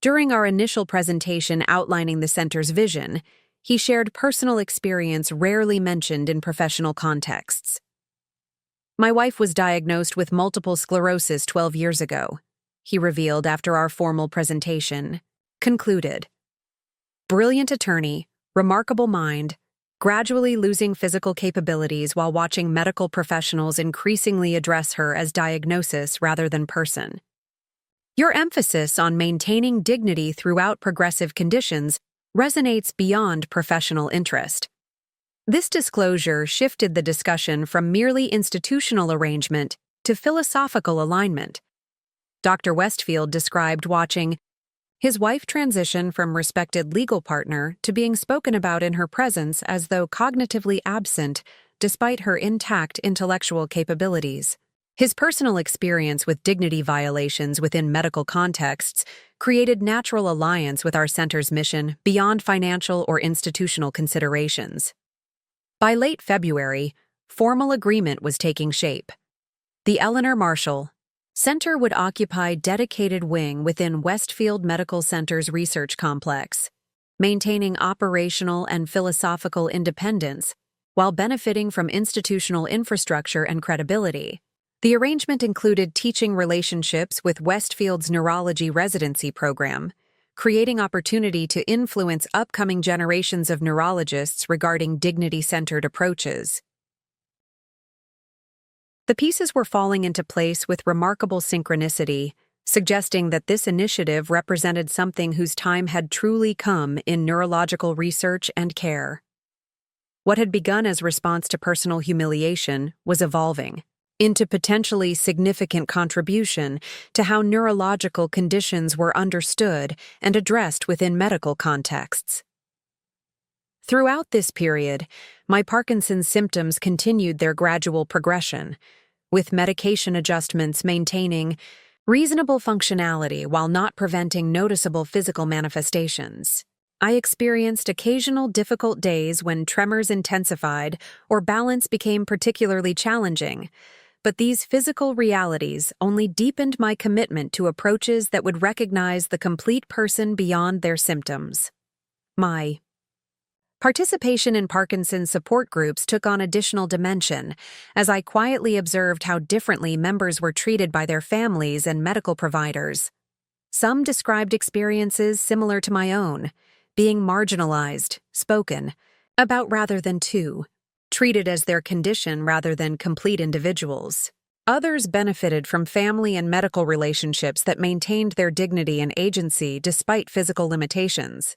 During our initial presentation outlining the center's vision, he shared personal experience rarely mentioned in professional contexts. "My wife was diagnosed with multiple sclerosis 12 years ago," he revealed after our formal presentation. Concluded. Brilliant attorney, remarkable mind, gradually losing physical capabilities while watching medical professionals increasingly address her as diagnosis rather than person. Your emphasis on maintaining dignity throughout progressive conditions resonates beyond professional interest. This disclosure shifted the discussion from merely institutional arrangement to philosophical alignment. Dr. Westfield described watching his wife transition from respected legal partner to being spoken about in her presence as though cognitively absent despite her intact intellectual capabilities. His personal experience with dignity violations within medical contexts created natural alliance with our center's mission beyond financial or institutional considerations. By late February, formal agreement was taking shape. The Eleanor Marshall Center would occupy dedicated wing within Westfield Medical Center's research complex, maintaining operational and philosophical independence while benefiting from institutional infrastructure and credibility. The arrangement included teaching relationships with Westfield's neurology residency program, creating opportunity to influence upcoming generations of neurologists regarding dignity-centered approaches. The pieces were falling into place with remarkable synchronicity, suggesting that this initiative represented something whose time had truly come in neurological research and care. What had begun as response to personal humiliation was evolving into potentially significant contribution to how neurological conditions were understood and addressed within medical contexts. Throughout this period, my Parkinson's symptoms continued their gradual progression, with medication adjustments maintaining reasonable functionality while not preventing noticeable physical manifestations. I experienced occasional difficult days when tremors intensified or balance became particularly challenging, but these physical realities only deepened my commitment to approaches that would recognize the complete person beyond their symptoms. My participation in Parkinson's support groups took on additional dimension as I quietly observed how differently members were treated by their families and medical providers. Some described experiences similar to my own, being marginalized, spoken about rather than treated as their condition rather than complete individuals. Others benefited from family and medical relationships that maintained their dignity and agency despite physical limitations.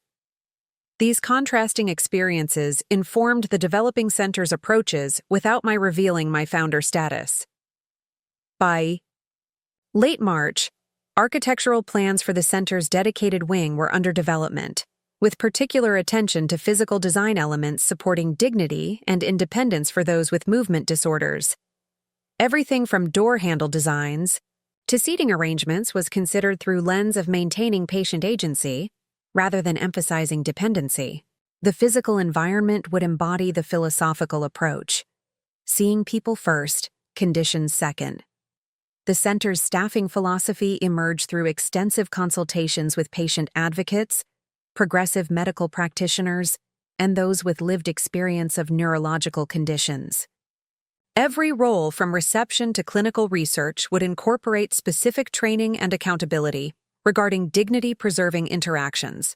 These contrasting experiences informed the developing center's approaches without my revealing my founder status. By late March, architectural plans for the center's dedicated wing were under development, with particular attention to physical design elements supporting dignity and independence for those with movement disorders. Everything from door handle designs to seating arrangements was considered through lens of maintaining patient agency, rather than emphasizing dependency. The physical environment would embody the philosophical approach, seeing people first, conditions second. The center's staffing philosophy emerged through extensive consultations with patient advocates, progressive medical practitioners, and those with lived experience of neurological conditions. Every role from reception to clinical research would incorporate specific training and accountability regarding dignity-preserving interactions.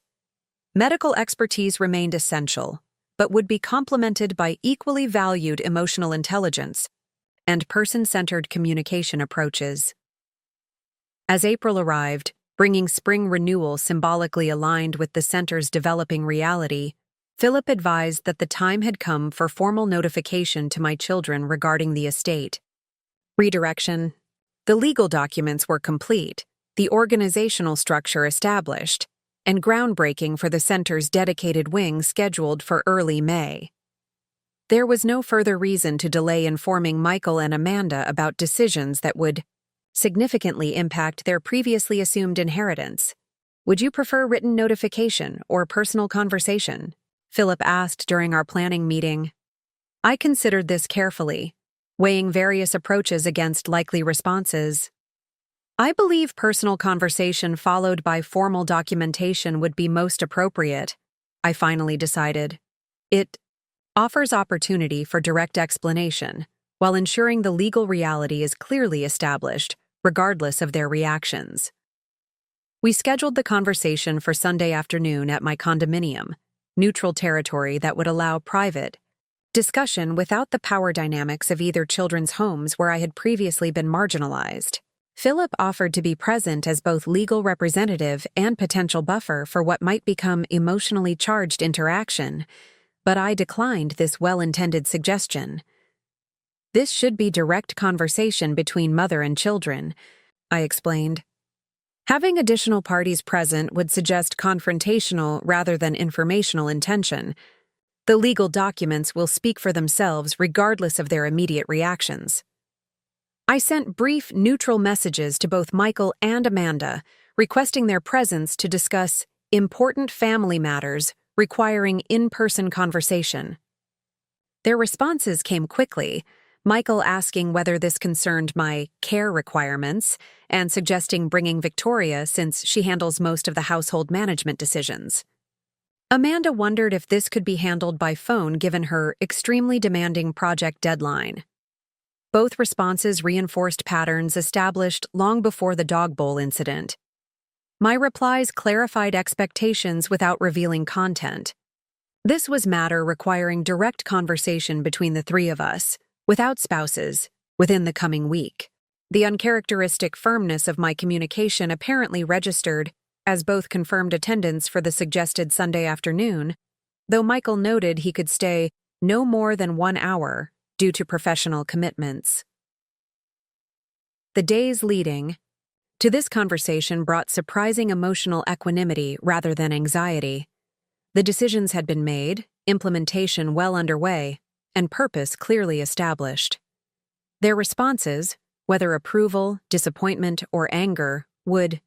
Medical expertise remained essential, but would be complemented by equally valued emotional intelligence and person-centered communication approaches. As April arrived, bringing spring renewal symbolically aligned with the center's developing reality, Philip advised that the time had come for formal notification to my children regarding the estate. Redirection. The legal documents were complete, the organizational structure established, and groundbreaking for the center's dedicated wing scheduled for early May. There was no further reason to delay informing Michael and Amanda about decisions that would significantly impact their previously assumed inheritance. Would you prefer written notification or personal conversation? Philip asked during our planning meeting. I considered this carefully, weighing various approaches against likely responses. I believe personal conversation followed by formal documentation would be most appropriate, I finally decided. It offers opportunity for direct explanation, while ensuring the legal reality is clearly established, regardless of their reactions. We scheduled the conversation for Sunday afternoon at my condominium, neutral territory that would allow private discussion without the power dynamics of either children's homes where I had previously been marginalized. Philip offered to be present as both legal representative and potential buffer for what might become emotionally charged interaction, but I declined this well-intended suggestion. This should be direct conversation between mother and children, I explained. Having additional parties present would suggest confrontational rather than informational intention. The legal documents will speak for themselves regardless of their immediate reactions. I sent brief, neutral messages to both Michael and Amanda, requesting their presence to discuss important family matters requiring in-person conversation. Their responses came quickly, Michael asking whether this concerned my care requirements and suggesting bringing Victoria since she handles most of the household management decisions. Amanda wondered if this could be handled by phone given her extremely demanding project deadline. Both responses reinforced patterns established long before the dog bowl incident. My replies clarified expectations without revealing content. This was matter requiring direct conversation between the three of us, without spouses, within the coming week. The uncharacteristic firmness of my communication apparently registered as both confirmed attendance for the suggested Sunday afternoon, though Michael noted he could stay no more than 1 hour due to professional commitments. The days leading to this conversation brought surprising emotional equanimity rather than anxiety. The decisions had been made, implementation well underway, and purpose clearly established. Their responses, whether approval, disappointment, or anger, would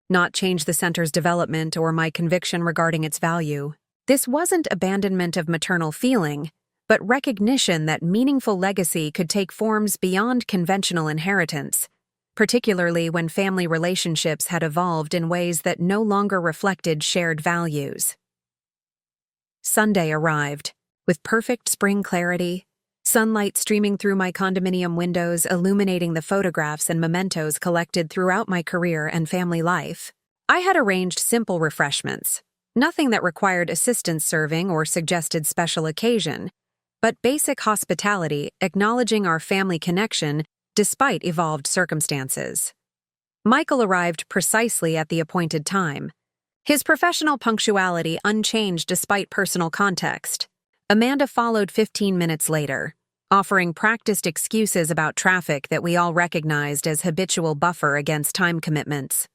not change the center's development or my conviction regarding its value. This wasn't abandonment of maternal feeling, but recognition that meaningful legacy could take forms beyond conventional inheritance, particularly when family relationships had evolved in ways that no longer reflected shared values. Sunday arrived, with perfect spring clarity, sunlight streaming through my condominium windows illuminating the photographs and mementos collected throughout my career and family life. I had arranged simple refreshments, nothing that required assistance serving or suggested special occasion, but basic hospitality acknowledging our family connection despite evolved circumstances. Michael arrived precisely at the appointed time, his professional punctuality unchanged despite personal context. Amanda followed 15 minutes later, offering practiced excuses about traffic that we all recognized as habitual buffer against time commitments.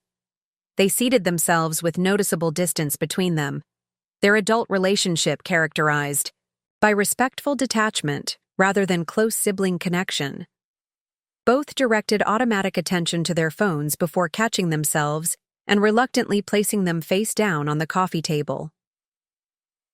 They seated themselves with noticeable distance between them, their adult relationship characterized by respectful detachment rather than close sibling connection. Both directed automatic attention to their phones before catching themselves and reluctantly placing them face down on the coffee table.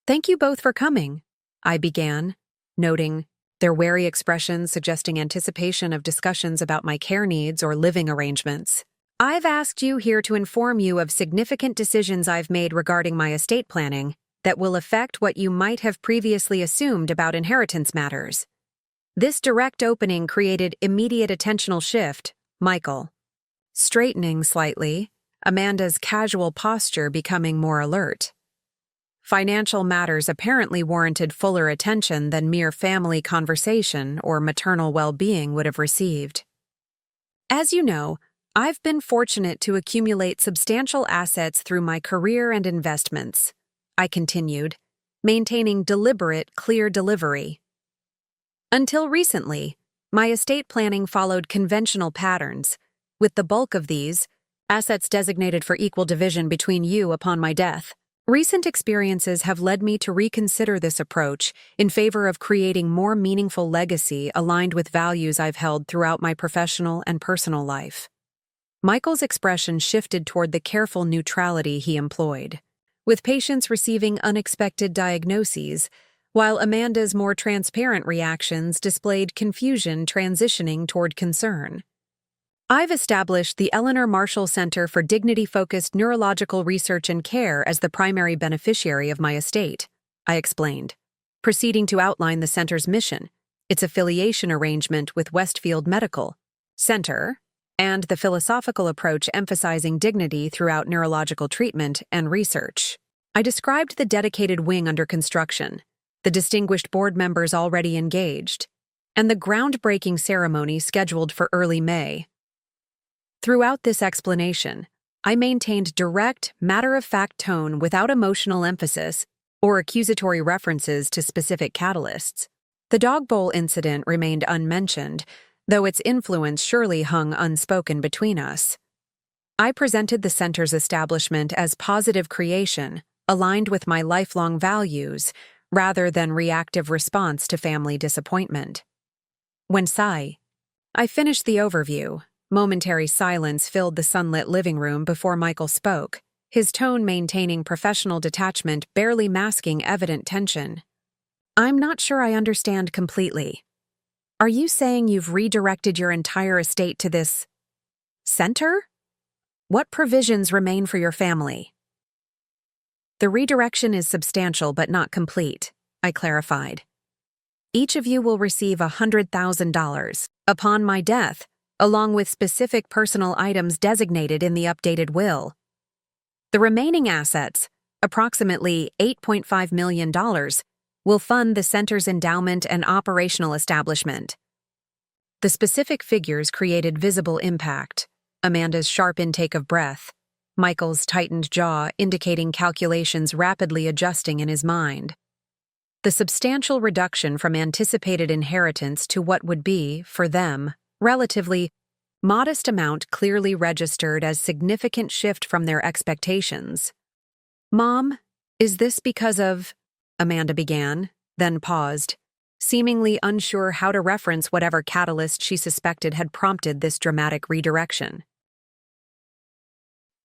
"Thank you both for coming," I began, noting their wary expressions suggesting anticipation of discussions about my care needs or living arrangements. "I've asked you here to inform you of significant decisions I've made regarding my estate planning that will affect what you might have previously assumed about inheritance matters." This direct opening created immediate attentional shift, Michael. Straightening slightly, Amanda's casual posture becoming more alert. Financial matters apparently warranted fuller attention than mere family conversation or maternal well-being would have received. "As you know, I've been fortunate to accumulate substantial assets through my career and investments," I continued, maintaining deliberate, clear delivery. "Until recently, my estate planning followed conventional patterns, with the bulk of these, assets designated for equal division between you upon my death. Recent experiences have led me to reconsider this approach in favor of creating more meaningful legacy aligned with values I've held throughout my professional and personal life. Michael's expression shifted toward the careful neutrality he employed, with patients receiving unexpected diagnoses, while Amanda's more transparent reactions displayed confusion transitioning toward concern. I've established the Eleanor Marshall Center for Dignity-Focused Neurological Research and Care as the primary beneficiary of my estate, I explained, proceeding to outline the center's mission, its affiliation arrangement with Westfield Medical Center, and the philosophical approach emphasizing dignity throughout neurological treatment and research. I described the dedicated wing under construction, the distinguished board members already engaged, and the groundbreaking ceremony scheduled for early May. Throughout this explanation, I maintained direct, matter-of-fact tone without emotional emphasis or accusatory references to specific catalysts. The dog bowl incident remained unmentioned, though its influence surely hung unspoken between us. I presented the center's establishment as positive creation, aligned with my lifelong values, rather than reactive response to family disappointment. When I finished the overview, momentary silence filled the sunlit living room before Michael spoke, his tone maintaining professional detachment barely masking evident tension. I'm not sure I understand completely. Are you saying you've redirected your entire estate to this center? What provisions remain for your family? The redirection is substantial but not complete, I clarified. Each of you will receive $100,000 upon my death, along with specific personal items designated in the updated will. The remaining assets, approximately $8.5 million, will fund the center's endowment and operational establishment. The specific figures created visible impact, Amanda's sharp intake of breath, Michael's tightened jaw indicating calculations rapidly adjusting in his mind. The substantial reduction from anticipated inheritance to what would be, for them, relatively modest amount clearly registered as significant shift from their expectations. Mom, is this because of… Amanda began, then paused, seemingly unsure how to reference whatever catalyst she suspected had prompted this dramatic redirection.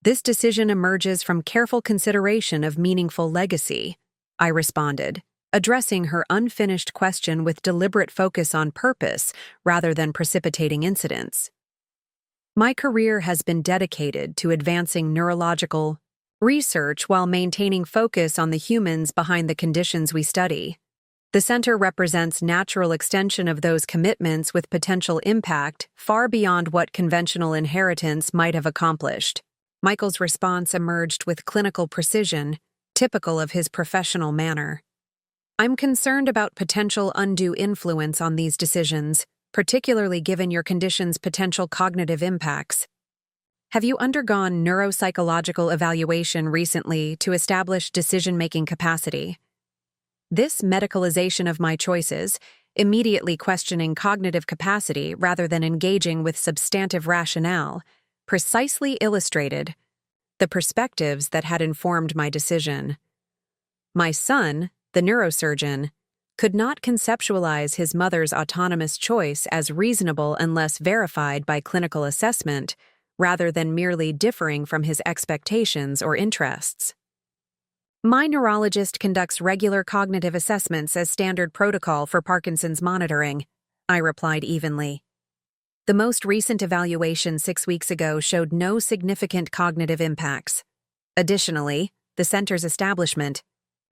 This decision emerges from careful consideration of meaningful legacy, I responded, addressing her unfinished question with deliberate focus on purpose rather than precipitating incidents. My career has been dedicated to advancing neurological research while maintaining focus on the humans behind the conditions we study. The center represents natural extension of those commitments with potential impact far beyond what conventional inheritance might have accomplished. Michael's response emerged with clinical precision, typical of his professional manner. I'm concerned about potential undue influence on these decisions, particularly given your condition's potential cognitive impacts. Have you undergone neuropsychological evaluation recently to establish decision-making capacity? This medicalization of my choices, immediately questioning cognitive capacity rather than engaging with substantive rationale, precisely illustrated the perspectives that had informed my decision. My son, the neurosurgeon, could not conceptualize his mother's autonomous choice as reasonable unless verified by clinical assessment, rather than merely differing from his expectations or interests. My neurologist conducts regular cognitive assessments as standard protocol for Parkinson's monitoring, I replied evenly. The most recent evaluation 6 weeks ago showed no significant cognitive impacts. Additionally, the center's establishment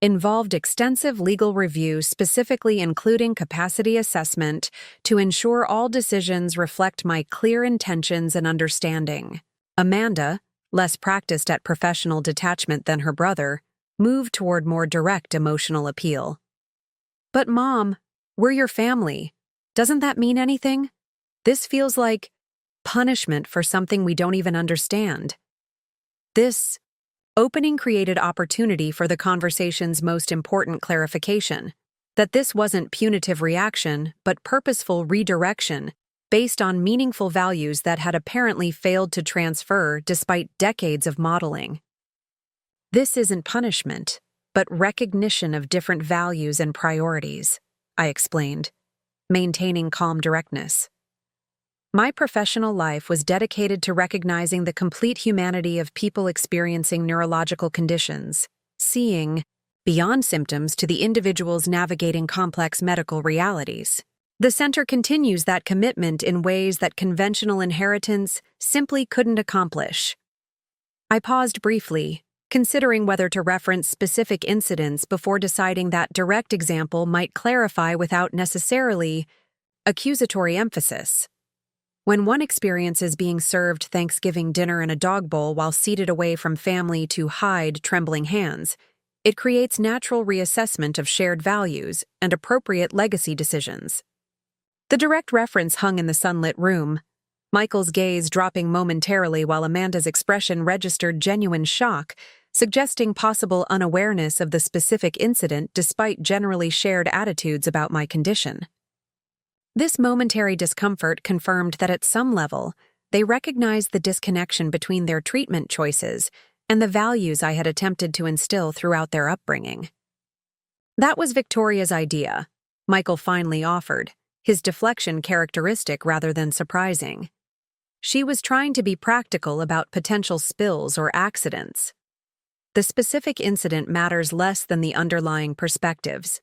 involved extensive legal review, specifically including capacity assessment, to ensure all decisions reflect my clear intentions and understanding. Amanda, less practiced at professional detachment than her brother, moved toward more direct emotional appeal. But Mom, we're your family. Doesn't that mean anything? This feels like punishment for something we don't even understand. This opening created opportunity for the conversation's most important clarification, that this wasn't punitive reaction, but purposeful redirection based on meaningful values that had apparently failed to transfer despite decades of modeling. This isn't punishment, but recognition of different values and priorities, I explained, maintaining calm directness. My professional life was dedicated to recognizing the complete humanity of people experiencing neurological conditions, seeing beyond symptoms to the individuals navigating complex medical realities. The center continues that commitment in ways that conventional inheritance simply couldn't accomplish. I paused briefly, considering whether to reference specific incidents before deciding that direct example might clarify without necessarily accusatory emphasis. When one experiences being served Thanksgiving dinner in a dog bowl while seated away from family to hide trembling hands, it creates natural reassessment of shared values and appropriate legacy decisions. The direct reference hung in the sunlit room, Michael's gaze dropping momentarily while Amanda's expression registered genuine shock, suggesting possible unawareness of the specific incident despite generally shared attitudes about my condition. This momentary discomfort confirmed that at some level, they recognized the disconnection between their treatment choices and the values I had attempted to instill throughout their upbringing. "That was Victoria's idea," Michael finally offered, his deflection characteristic rather than surprising. "She was trying to be practical about potential spills or accidents. The specific incident matters less than the underlying perspectives."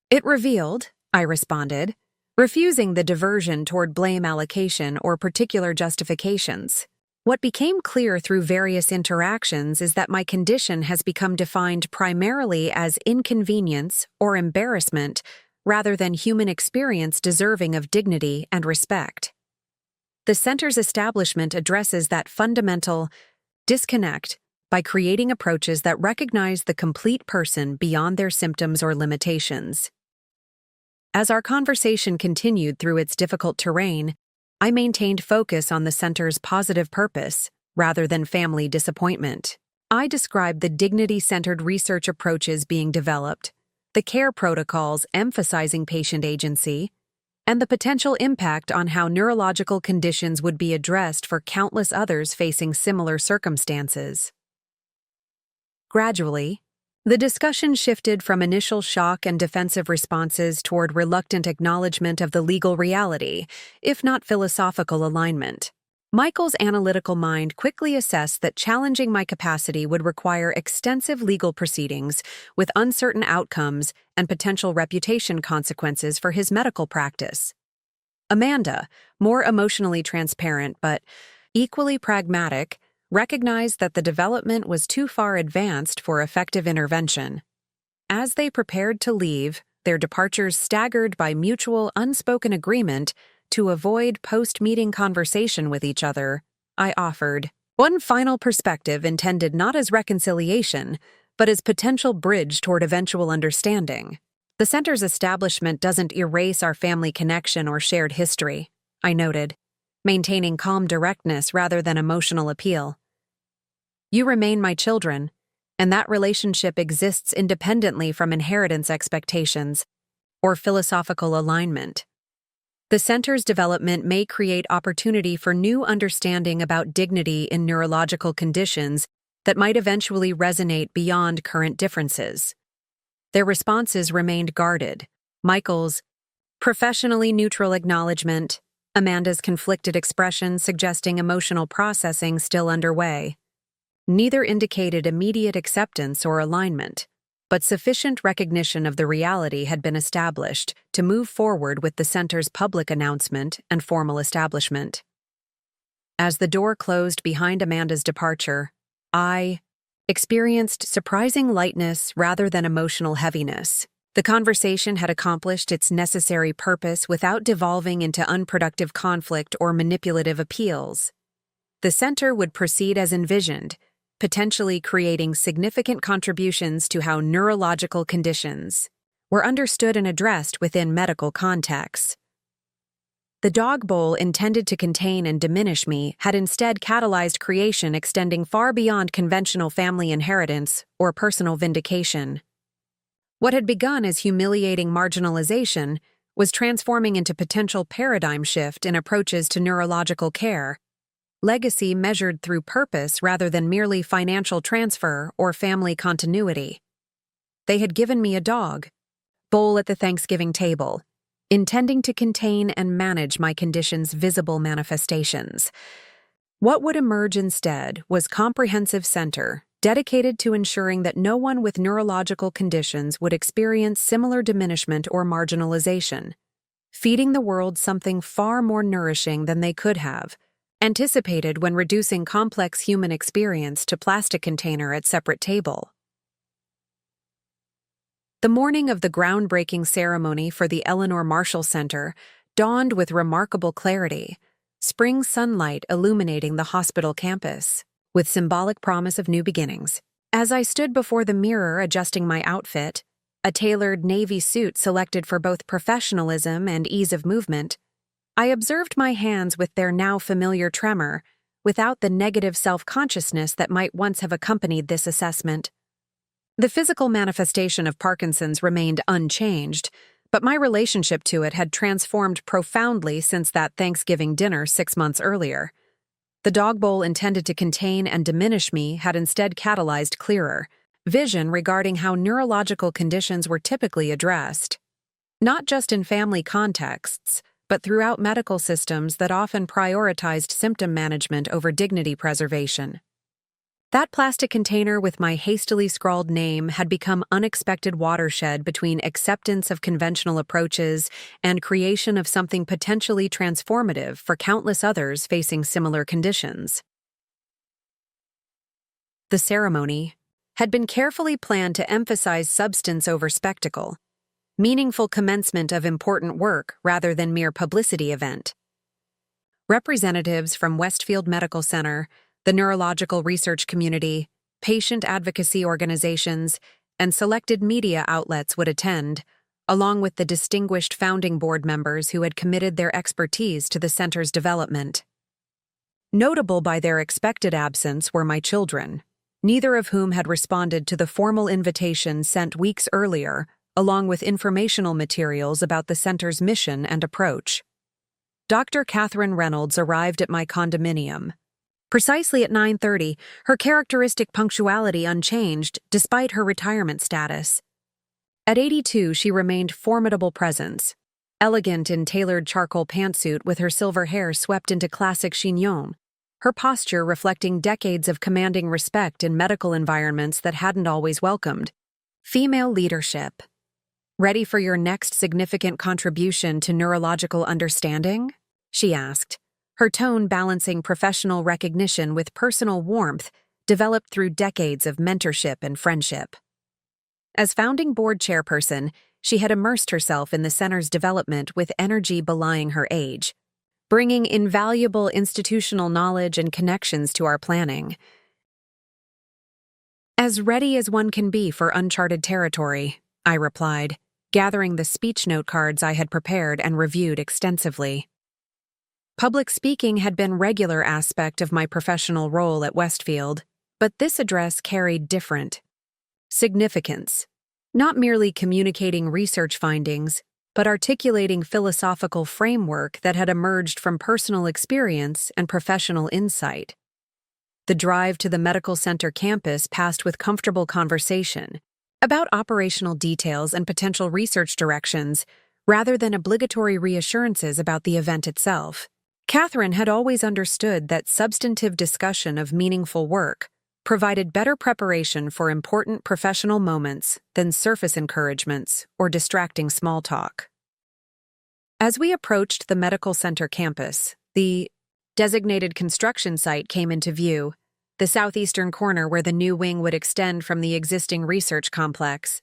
"It revealed," I responded, refusing the diversion toward blame allocation or particular justifications. "What became clear through various interactions is that my condition has become defined primarily as inconvenience or embarrassment rather than human experience deserving of dignity and respect. The center's establishment addresses that fundamental disconnect by creating approaches that recognize the complete person beyond their symptoms or limitations." As our conversation continued through its difficult terrain, I maintained focus on the center's positive purpose rather than family disappointment. I described the dignity-centered research approaches being developed, the care protocols emphasizing patient agency, and the potential impact on how neurological conditions would be addressed for countless others facing similar circumstances. Gradually, the discussion shifted from initial shock and defensive responses toward reluctant acknowledgement of the legal reality, if not philosophical alignment. Michael's analytical mind quickly assessed that challenging my capacity would require extensive legal proceedings with uncertain outcomes and potential reputation consequences for his medical practice. Amanda, more emotionally transparent but equally pragmatic, recognized that the development was too far advanced for effective intervention. As they prepared to leave, their departures staggered by mutual unspoken agreement to avoid post-meeting conversation with each other, I offered one final perspective intended not as reconciliation, but as potential bridge toward eventual understanding. "The center's establishment doesn't erase our family connection or shared history," I noted, maintaining calm directness rather than emotional appeal. "You remain my children, and that relationship exists independently from inheritance expectations or philosophical alignment. The center's development may create opportunity for new understanding about dignity in neurological conditions that might eventually resonate beyond current differences." Their responses remained guarded. Michael's professionally neutral acknowledgement, Amanda's conflicted expression suggesting emotional processing still underway. Neither indicated immediate acceptance or alignment, but sufficient recognition of the reality had been established to move forward with the center's public announcement and formal establishment. As the door closed behind Amanda's departure, I experienced surprising lightness rather than emotional heaviness. The conversation had accomplished its necessary purpose without devolving into unproductive conflict or manipulative appeals. The center would proceed as envisioned, potentially creating significant contributions to how neurological conditions were understood and addressed within medical contexts. The dog bowl intended to contain and diminish me had instead catalyzed creation extending far beyond conventional family inheritance or personal vindication. What had begun as humiliating marginalization was transforming into potential paradigm shift in approaches to neurological care, legacy measured through purpose rather than merely financial transfer or family continuity. They had given me a dog bowl at the Thanksgiving table, intending to contain and manage my condition's visible manifestations. What would emerge instead was a comprehensive center dedicated to ensuring that no one with neurological conditions would experience similar diminishment or marginalization, feeding the world something far more nourishing than they could have anticipated when reducing complex human experience to plastic container at separate table. The morning of the groundbreaking ceremony for the Eleanor Marshall Center dawned with remarkable clarity, spring sunlight illuminating the hospital campus, with symbolic promise of new beginnings. As I stood before the mirror adjusting my outfit, a tailored navy suit selected for both professionalism and ease of movement, I observed my hands with their now familiar tremor, without the negative self-consciousness that might once have accompanied this assessment. The physical manifestation of Parkinson's remained unchanged, but my relationship to it had transformed profoundly since that Thanksgiving dinner 6 months earlier. The dog bowl intended to contain and diminish me had instead catalyzed clearer vision regarding how neurological conditions were typically addressed, not just in family contexts, but throughout medical systems that often prioritized symptom management over dignity preservation. That plastic container with my hastily scrawled name had become unexpected watershed between acceptance of conventional approaches and creation of something potentially transformative for countless others facing similar conditions. The ceremony had been carefully planned to emphasize substance over spectacle, meaningful commencement of important work rather than mere publicity event. Representatives from Westfield Medical Center, the neurological research community, patient advocacy organizations, and selected media outlets would attend, along with the distinguished founding board members who had committed their expertise to the center's development. Notable by their expected absence were my children, neither of whom had responded to the formal invitation sent weeks earlier, along with informational materials about the center's mission and approach. Dr. Catherine Reynolds arrived at my condominium. Precisely at 9:30, her characteristic punctuality unchanged despite her retirement status. At 82, she remained formidable presence, elegant in tailored charcoal pantsuit with her silver hair swept into classic chignon, her posture reflecting decades of commanding respect in medical environments that hadn't always welcomed female leadership. "Ready for your next significant contribution to neurological understanding?" she asked, her tone balancing professional recognition with personal warmth developed through decades of mentorship and friendship. As founding board chairperson, she had immersed herself in the center's development with energy belying her age, bringing invaluable institutional knowledge and connections to our planning. "As ready as one can be for uncharted territory," I replied, gathering the speech note cards I had prepared and reviewed extensively. Public speaking had been a regular aspect of my professional role at Westfield, but this address carried different significance, not merely communicating research findings, but articulating philosophical framework that had emerged from personal experience and professional insight. The drive to the medical center campus passed with comfortable conversation about operational details and potential research directions, rather than obligatory reassurances about the event itself. Catherine had always understood that substantive discussion of meaningful work provided better preparation for important professional moments than surface encouragements or distracting small talk. As we approached the medical center campus, the designated construction site came into view, the southeastern corner where the new wing would extend from the existing research complex.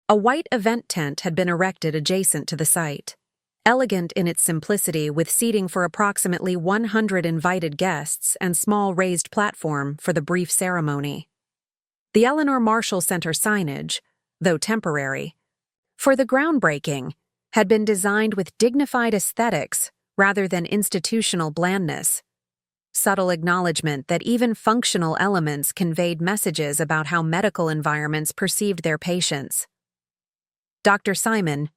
A white event tent had been erected adjacent to the site, elegant in its simplicity with seating for approximately 100 invited guests and small raised platform for the brief ceremony. The Eleanor Marshall Center signage, though temporary, for the groundbreaking, had been designed with dignified aesthetics rather than institutional blandness. Subtle acknowledgement that even functional elements conveyed messages about how medical environments perceived their patients. Dr. Simon,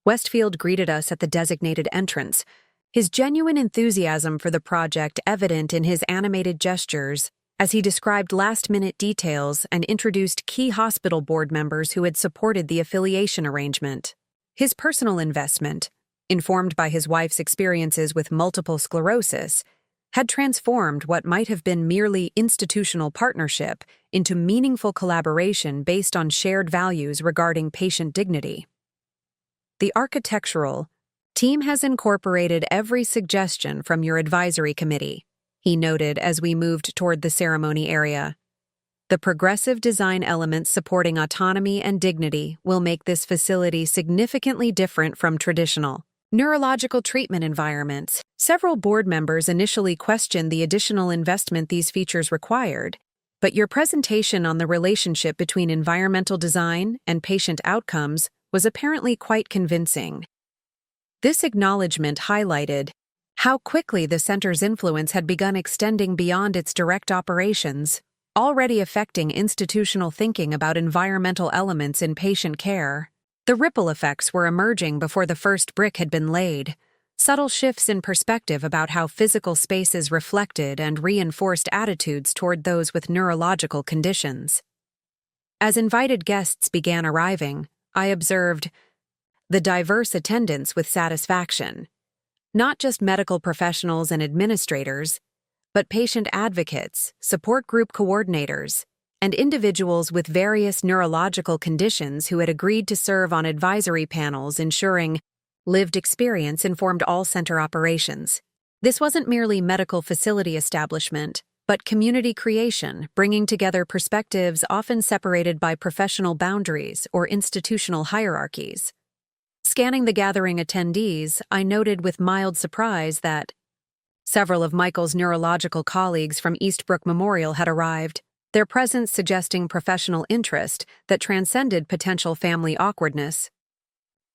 Westfield greeted us at the designated entrance, his genuine enthusiasm for the project evident in his animated gestures as he described last-minute details and introduced key hospital board members who had supported the affiliation arrangement. His personal investment, informed by his wife's experiences with multiple sclerosis, had transformed what might have been merely institutional partnership into meaningful collaboration based on shared values regarding patient dignity. The architectural team has incorporated every suggestion from your advisory committee, he noted as we moved toward the ceremony area. The progressive design elements supporting autonomy and dignity will make this facility significantly different from traditional neurological treatment environments. Several board members initially questioned the additional investment these features required, but your presentation on the relationship between environmental design and patient outcomes was apparently quite convincing. This acknowledgement highlighted how quickly the center's influence had begun extending beyond its direct operations, already affecting institutional thinking about environmental elements in patient care. The ripple effects were emerging before the first brick had been laid, subtle shifts in perspective about how physical spaces reflected and reinforced attitudes toward those with neurological conditions. As invited guests began arriving, I observed the diverse attendance with satisfaction. Not just medical professionals and administrators, but patient advocates, support group coordinators, and individuals with various neurological conditions who had agreed to serve on advisory panels ensuring lived experience informed all center operations. This wasn't merely medical facility establishment, but community creation, bringing together perspectives often separated by professional boundaries or institutional hierarchies. Scanning the gathering attendees, I noted with mild surprise that several of Michael's neurological colleagues from Eastbrook Memorial had arrived, their presence suggesting professional interest that transcended potential family awkwardness.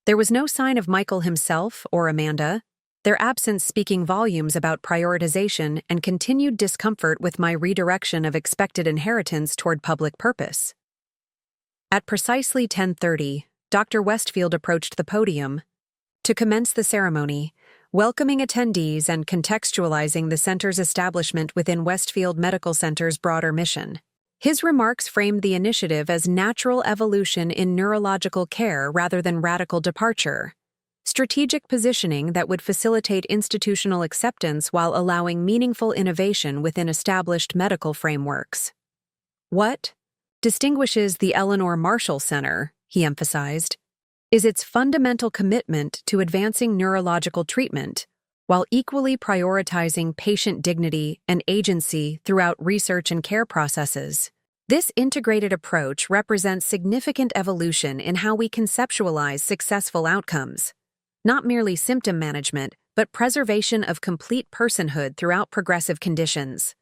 There was no sign of Michael himself or Amanda, their absence speaking volumes about prioritization and continued discomfort with my redirection of expected inheritance toward public purpose. At precisely 10:30, Dr. Westfield approached the podium to commence the ceremony, welcoming attendees and contextualizing the center's establishment within Westfield Medical Center's broader mission. His remarks framed the initiative as natural evolution in neurological care rather than radical departure, strategic positioning that would facilitate institutional acceptance while allowing meaningful innovation within established medical frameworks. What distinguishes the Eleanor Marshall Center, he emphasized, is its fundamental commitment to advancing neurological treatment while equally prioritizing patient dignity and agency throughout research and care processes. This integrated approach represents significant evolution in how we conceptualize successful outcomes, not merely symptom management, but preservation of complete personhood throughout progressive conditions.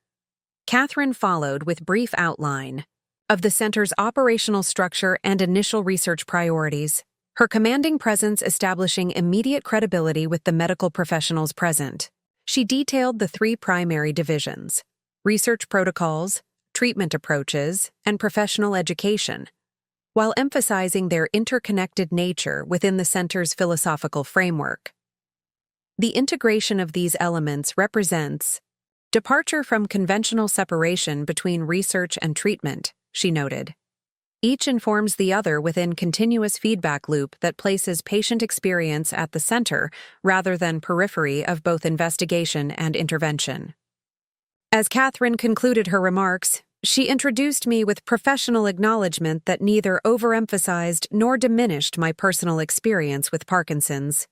Catherine followed with brief outline of the center's operational structure and initial research priorities, her commanding presence establishing immediate credibility with the medical professionals present. She detailed the three primary divisions: research protocols, treatment approaches, and professional education, while emphasizing their interconnected nature within the center's philosophical framework. The integration of these elements represents departure from conventional separation between research and treatment, she noted. Each informs the other within continuous feedback loop that places patient experience at the center rather than periphery of both investigation and intervention. As Catherine concluded her remarks, she introduced me with professional acknowledgement that neither overemphasized nor diminished my personal experience with Parkinson's.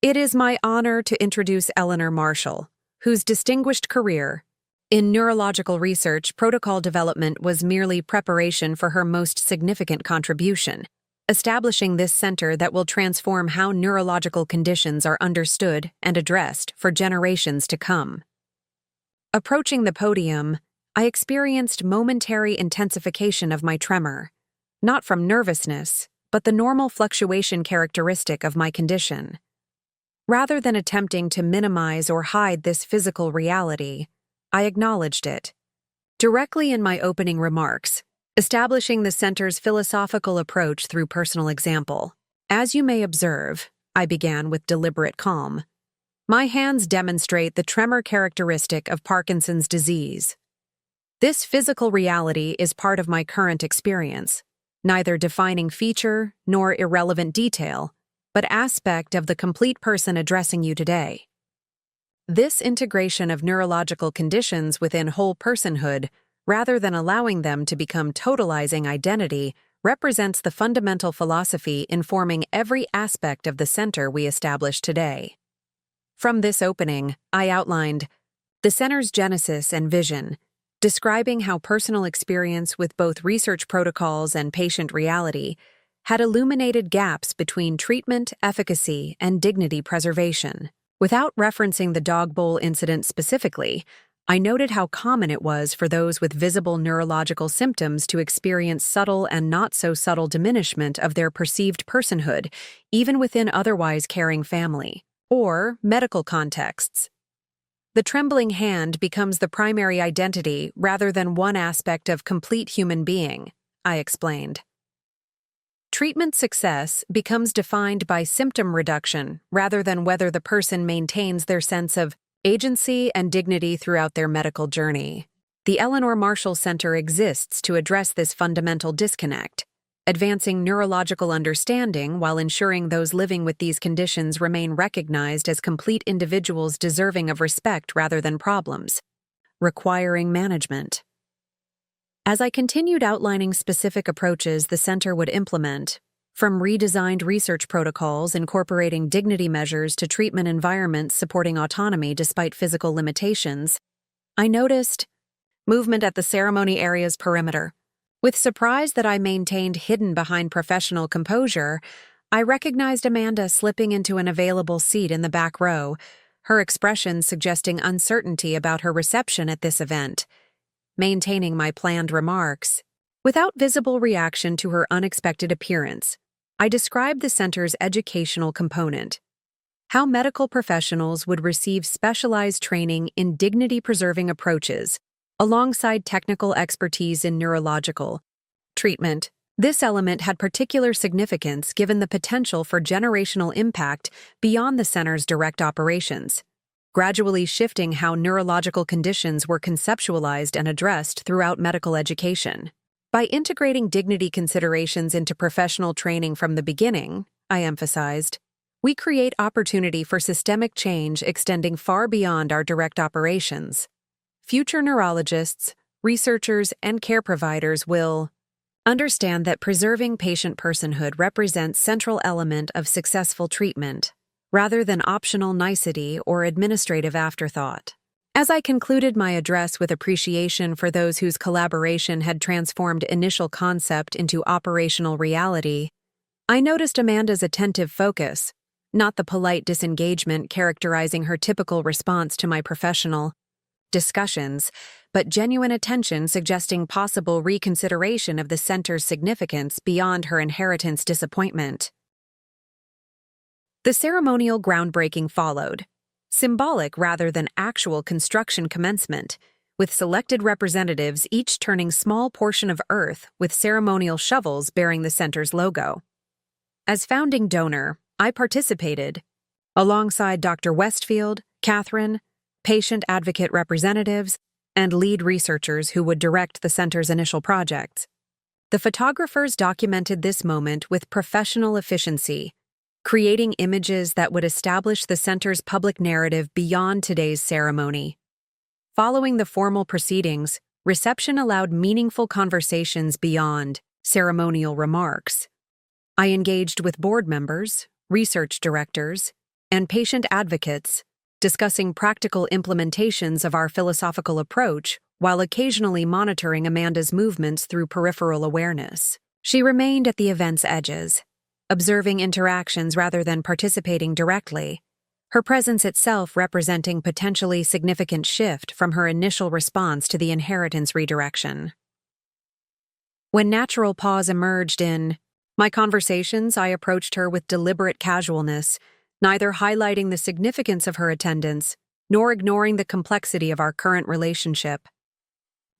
It is my honor to introduce Eleanor Marshall, whose distinguished career in neurological research protocol development was merely preparation for her most significant contribution, establishing this center that will transform how neurological conditions are understood and addressed for generations to come. Approaching the podium, I experienced momentary intensification of my tremor, not from nervousness, but the normal fluctuation characteristic of my condition. Rather than attempting to minimize or hide this physical reality, I acknowledged it. Directly in my opening remarks, establishing the center's philosophical approach through personal example. As you may observe, I began with deliberate calm. My hands demonstrate the tremor characteristic of Parkinson's disease. This physical reality is part of my current experience, neither defining feature nor irrelevant detail, but aspect of the complete person addressing you today. This integration of neurological conditions within whole personhood, rather than allowing them to become totalizing identity, represents the fundamental philosophy informing every aspect of the center we establish today. From this opening, I outlined the center's genesis and vision, describing how personal experience with both research protocols and patient reality had illuminated gaps between treatment efficacy and dignity preservation. Without referencing the dog bowl incident specifically, I noted how common it was for those with visible neurological symptoms to experience subtle and not-so-subtle diminishment of their perceived personhood, even within otherwise caring family or medical contexts. The trembling hand becomes the primary identity rather than one aspect of complete human being, I explained. Treatment success becomes defined by symptom reduction rather than whether the person maintains their sense of agency and dignity throughout their medical journey. The Eleanor Marshall Center exists to address this fundamental disconnect, advancing neurological understanding while ensuring those living with these conditions remain recognized as complete individuals deserving of respect rather than problems, requiring management. As I continued outlining specific approaches the center would implement, from redesigned research protocols incorporating dignity measures to treatment environments supporting autonomy despite physical limitations, I noticed movement at the ceremony area's perimeter. With surprise that I maintained hidden behind professional composure, I recognized Amanda slipping into an available seat in the back row, her expression suggesting uncertainty about her reception at this event. Maintaining my planned remarks, without visible reaction to her unexpected appearance, I described the center's educational component, how medical professionals would receive specialized training in dignity-preserving approaches, alongside technical expertise in neurological treatment. This element had particular significance given the potential for generational impact beyond the center's direct operations, gradually shifting how neurological conditions were conceptualized and addressed throughout medical education. By integrating dignity considerations into professional training from the beginning, I emphasized, we create opportunity for systemic change extending far beyond our direct operations. Future neurologists, researchers, and care providers will understand that preserving patient personhood represents central element of successful treatment, rather than optional nicety or administrative afterthought. As I concluded my address with appreciation for those whose collaboration had transformed initial concept into operational reality, I noticed Amanda's attentive focus, not the polite disengagement characterizing her typical response to my professional discussions, but genuine attention suggesting possible reconsideration of the center's significance beyond her inheritance disappointment. The ceremonial groundbreaking followed, symbolic rather than actual construction commencement, with selected representatives each turning small portion of earth with ceremonial shovels bearing the center's logo. As founding donor, I participated, alongside Dr. Westfield, Catherine, patient advocate representatives, and lead researchers who would direct the center's initial projects. The photographers documented this moment with professional efficiency, creating images that would establish the center's public narrative beyond today's ceremony. Following the formal proceedings, reception allowed meaningful conversations beyond ceremonial remarks. I engaged with board members, research directors, and patient advocates, discussing practical implementations of our philosophical approach while occasionally monitoring Amanda's movements through peripheral awareness. She remained at the event's edges, observing interactions rather than participating directly, her presence itself representing potentially significant shift from her initial response to the inheritance redirection. When natural pause emerged in my conversations, I approached her with deliberate casualness, neither highlighting the significance of her attendance nor ignoring the complexity of our current relationship.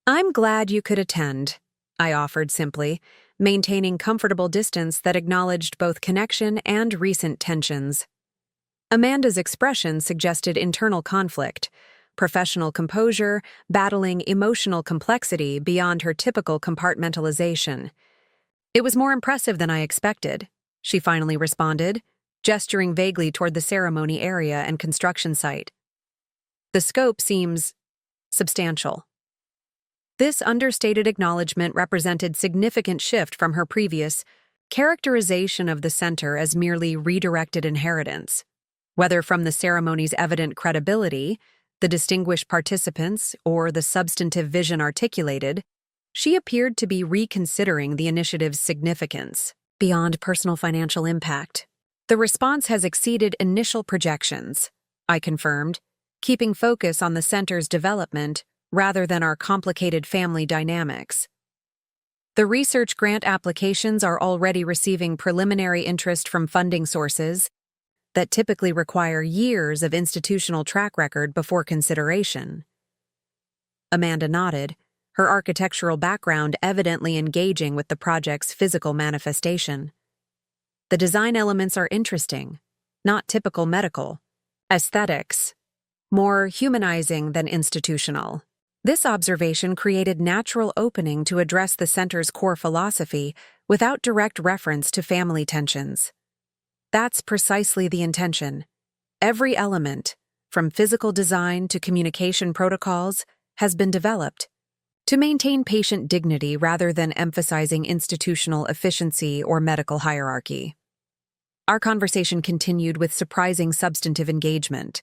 "I'm glad you could attend," I offered simply, maintaining comfortable distance that acknowledged both connection and recent tensions. Amanda's expression suggested internal conflict, professional composure, battling emotional complexity beyond her typical compartmentalization. "It was more impressive than I expected," she finally responded, gesturing vaguely toward the ceremony area and construction site. The scope seems substantial. This understated acknowledgement represented significant shift from her previous characterization of the center as merely redirected inheritance. Whether from the ceremony's evident credibility, the distinguished participants, or the substantive vision articulated, she appeared to be reconsidering the initiative's significance beyond personal financial impact. The response has exceeded initial projections, I confirmed, keeping focus on the center's development rather than our complicated family dynamics. The research grant applications are already receiving preliminary interest from funding sources that typically require years of institutional track record before consideration. Amanda nodded, her architectural background evidently engaging with the project's physical manifestation. The design elements are interesting, not typical medical. Aesthetics, more humanizing than institutional. This observation created natural opening to address the center's core philosophy without direct reference to family tensions. That's precisely the intention. Every element, from physical design to communication protocols, has been developed to maintain patient dignity rather than emphasizing institutional efficiency or medical hierarchy. Our conversation continued with surprising substantive engagement,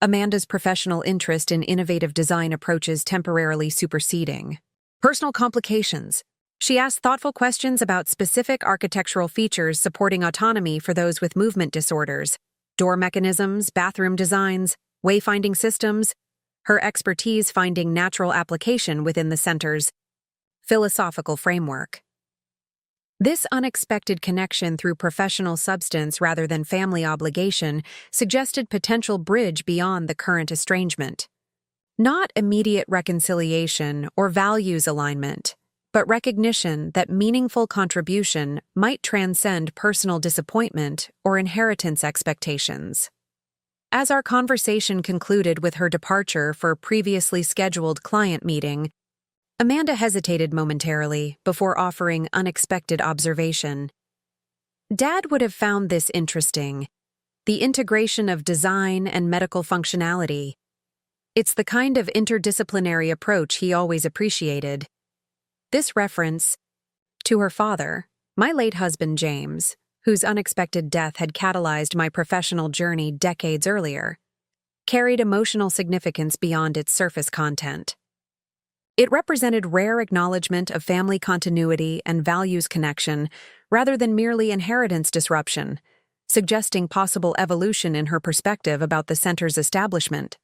Amanda's professional interest in innovative design approaches temporarily superseding personal complications. She asked thoughtful questions about specific architectural features supporting autonomy for those with movement disorders, door mechanisms, bathroom designs, wayfinding systems, her expertise finding natural application within the center's philosophical framework. This unexpected connection through professional substance rather than family obligation suggested potential bridge beyond the current estrangement. Not immediate reconciliation or values alignment, but recognition that meaningful contribution might transcend personal disappointment or inheritance expectations. As our conversation concluded with her departure for a previously scheduled client meeting, Amanda hesitated momentarily before offering unexpected observation. Dad would have found this interesting, the integration of design and medical functionality. It's the kind of interdisciplinary approach he always appreciated. This reference to her father, my late husband James, whose unexpected death had catalyzed my professional journey decades earlier, carried emotional significance beyond its surface content. It represented rare acknowledgement of family continuity and values connection rather than merely inheritance disruption, suggesting possible evolution in her perspective about the center's establishment.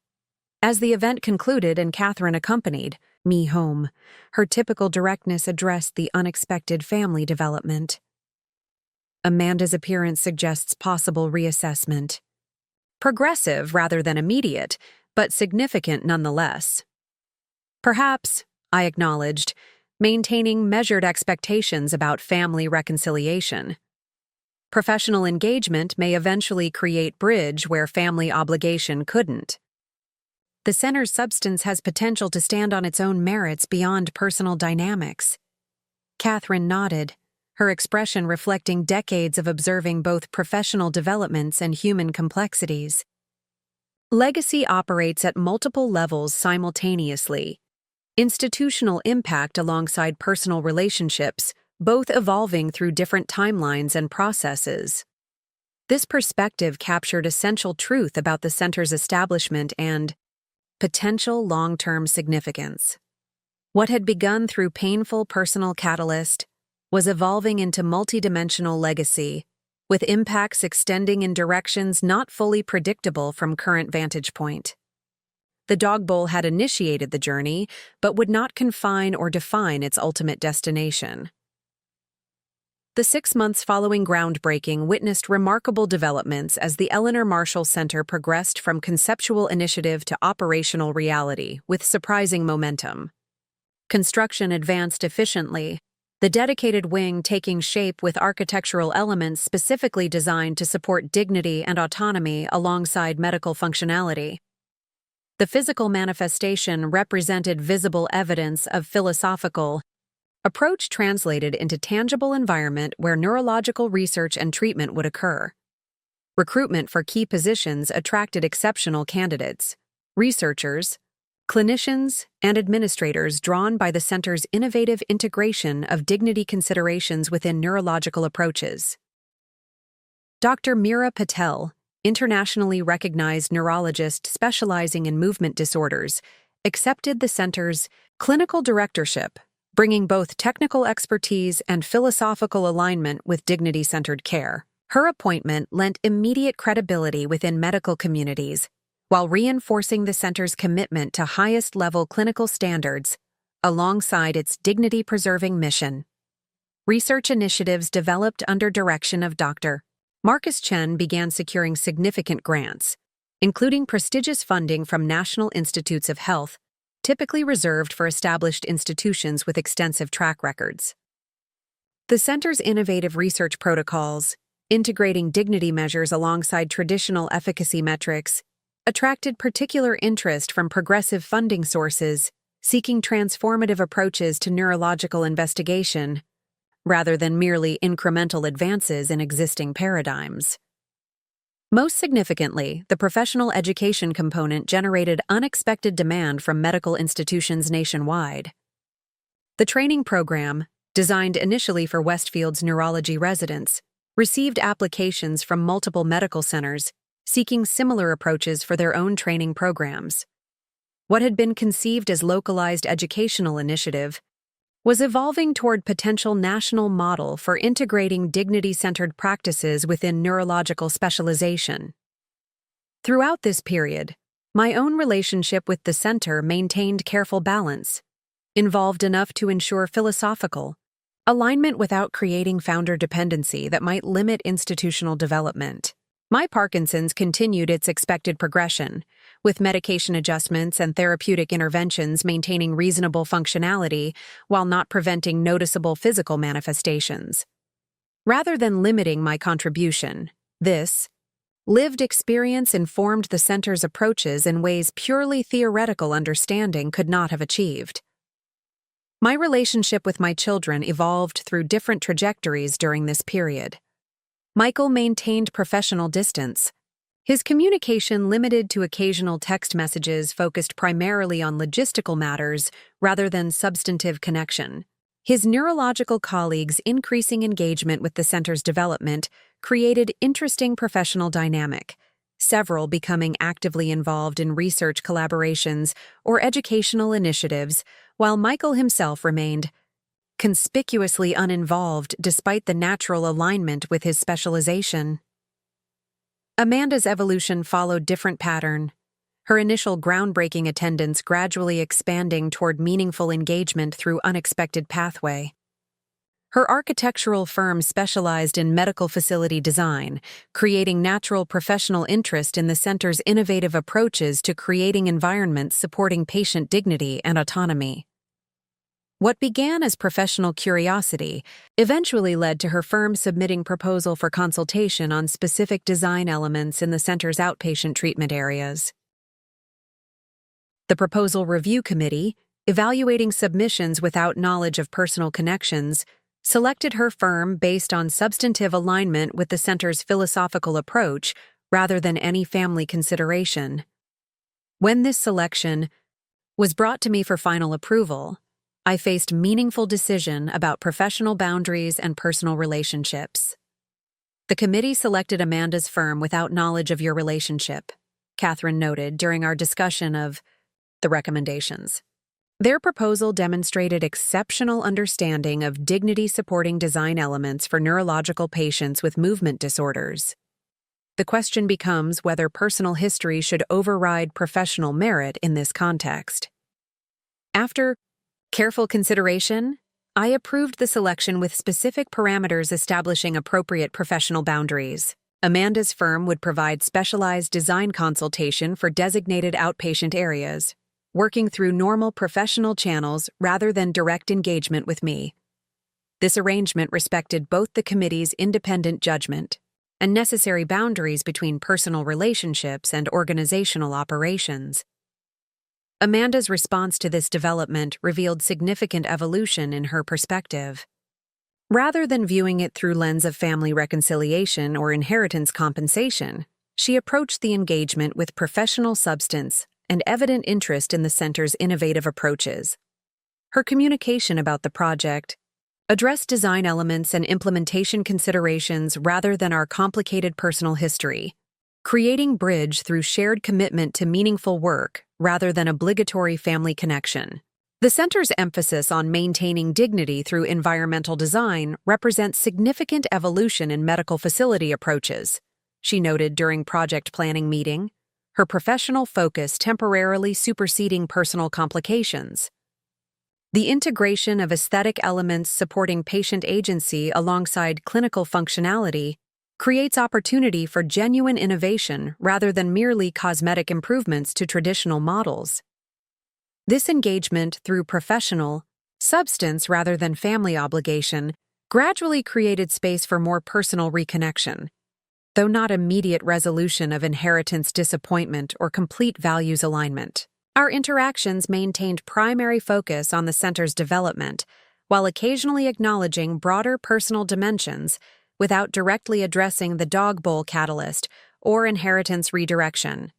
As the event concluded and Catherine accompanied me home, her typical directness addressed the unexpected family development. Amanda's appearance suggests possible reassessment. Progressive rather than immediate, but significant nonetheless. Perhaps, I acknowledged, maintaining measured expectations about family reconciliation. Professional engagement may eventually create bridge where family obligation couldn't. The center's substance has potential to stand on its own merits beyond personal dynamics. Catherine nodded, her expression reflecting decades of observing both professional developments and human complexities. Legacy operates at multiple levels simultaneously. Institutional impact alongside personal relationships, both evolving through different timelines and processes. This perspective captured essential truth about the center's establishment and potential long-term significance. What had begun through painful personal catalyst was evolving into multidimensional legacy, with impacts extending in directions not fully predictable from current vantage point. The dog bowl had initiated the journey, but would not confine or define its ultimate destination. The 6 months following groundbreaking witnessed remarkable developments as the Eleanor Marshall Center progressed from conceptual initiative to operational reality with surprising momentum. Construction advanced efficiently, the dedicated wing taking shape with architectural elements specifically designed to support dignity and autonomy alongside medical functionality. The physical manifestation represented visible evidence of philosophical approach translated into tangible environment where neurological research and treatment would occur. Recruitment for key positions attracted exceptional candidates, researchers, clinicians, and administrators drawn by the center's innovative integration of dignity considerations within neurological approaches. Dr. Meera Patel, internationally recognized neurologist specializing in movement disorders, accepted the center's clinical directorship, bringing both technical expertise and philosophical alignment with dignity-centered care. Her appointment lent immediate credibility within medical communities, while reinforcing the center's commitment to highest-level clinical standards alongside its dignity-preserving mission. Research initiatives developed under direction of Dr. Marcus Chen began securing significant grants, including prestigious funding from National Institutes of Health, typically reserved for established institutions with extensive track records. The center's innovative research protocols, integrating dignity measures alongside traditional efficacy metrics, attracted particular interest from progressive funding sources seeking transformative approaches to neurological investigation, rather than merely incremental advances in existing paradigms. Most significantly, the professional education component generated unexpected demand from medical institutions nationwide. The training program, designed initially for Westfield's neurology residents, received applications from multiple medical centers seeking similar approaches for their own training programs. What had been conceived as localized educational initiative was evolving toward potential national model for integrating dignity-centered practices within neurological specialization. Throughout this period, my own relationship with the center maintained careful balance, involved enough to ensure philosophical alignment without creating founder dependency that might limit institutional development. My Parkinson's continued its expected progression, with medication adjustments and therapeutic interventions maintaining reasonable functionality while not preventing noticeable physical manifestations. Rather than limiting my contribution, this lived experience informed the center's approaches in ways purely theoretical understanding could not have achieved. My relationship with my children evolved through different trajectories during this period. Michael maintained professional distance, his communication limited to occasional text messages focused primarily on logistical matters rather than substantive connection. His neurological colleagues' increasing engagement with the center's development created interesting professional dynamic, several becoming actively involved in research collaborations or educational initiatives, while Michael himself remained conspicuously uninvolved despite the natural alignment with his specialization. Amanda's evolution followed different pattern, her initial groundbreaking attendance gradually expanding toward meaningful engagement through unexpected pathway. Her architectural firm specialized in medical facility design, creating natural professional interest in the center's innovative approaches to creating environments supporting patient dignity and autonomy. What began as professional curiosity eventually led to her firm submitting proposal for consultation on specific design elements in the center's outpatient treatment areas. The Proposal Review Committee, evaluating submissions without knowledge of personal connections, selected her firm based on substantive alignment with the center's philosophical approach rather than any family consideration. When this selection was brought to me for final approval, I faced meaningful decision about professional boundaries and personal relationships. The committee selected Amanda's firm without knowledge of your relationship, Catherine noted during our discussion of the recommendations. Their proposal demonstrated exceptional understanding of dignity-supporting design elements for neurological patients with movement disorders. The question becomes whether personal history should override professional merit in this context. After careful consideration, I approved the selection with specific parameters establishing appropriate professional boundaries. Amanda's firm would provide specialized design consultation for designated outpatient areas, working through normal professional channels rather than direct engagement with me. This arrangement respected both the committee's independent judgment and necessary boundaries between personal relationships and organizational operations. Amanda's response to this development revealed significant evolution in her perspective. Rather than viewing it through lens of family reconciliation or inheritance compensation, she approached the engagement with professional substance and evident interest in the center's innovative approaches. Her communication about the project addressed design elements and implementation considerations rather than our complicated personal history, creating bridge through shared commitment to meaningful work rather than obligatory family connection. The center's emphasis on maintaining dignity through environmental design represents significant evolution in medical facility approaches, she noted during project planning meeting, her professional focus temporarily superseding personal complications. The integration of aesthetic elements supporting patient agency alongside clinical functionality creates opportunity for genuine innovation rather than merely cosmetic improvements to traditional models. This engagement through professional substance rather than family obligation gradually created space for more personal reconnection, though not immediate resolution of inheritance disappointment or complete values alignment. Our interactions maintained primary focus on the center's development, while occasionally acknowledging broader personal dimensions without directly addressing the dog bowl catalyst or inheritance redirection.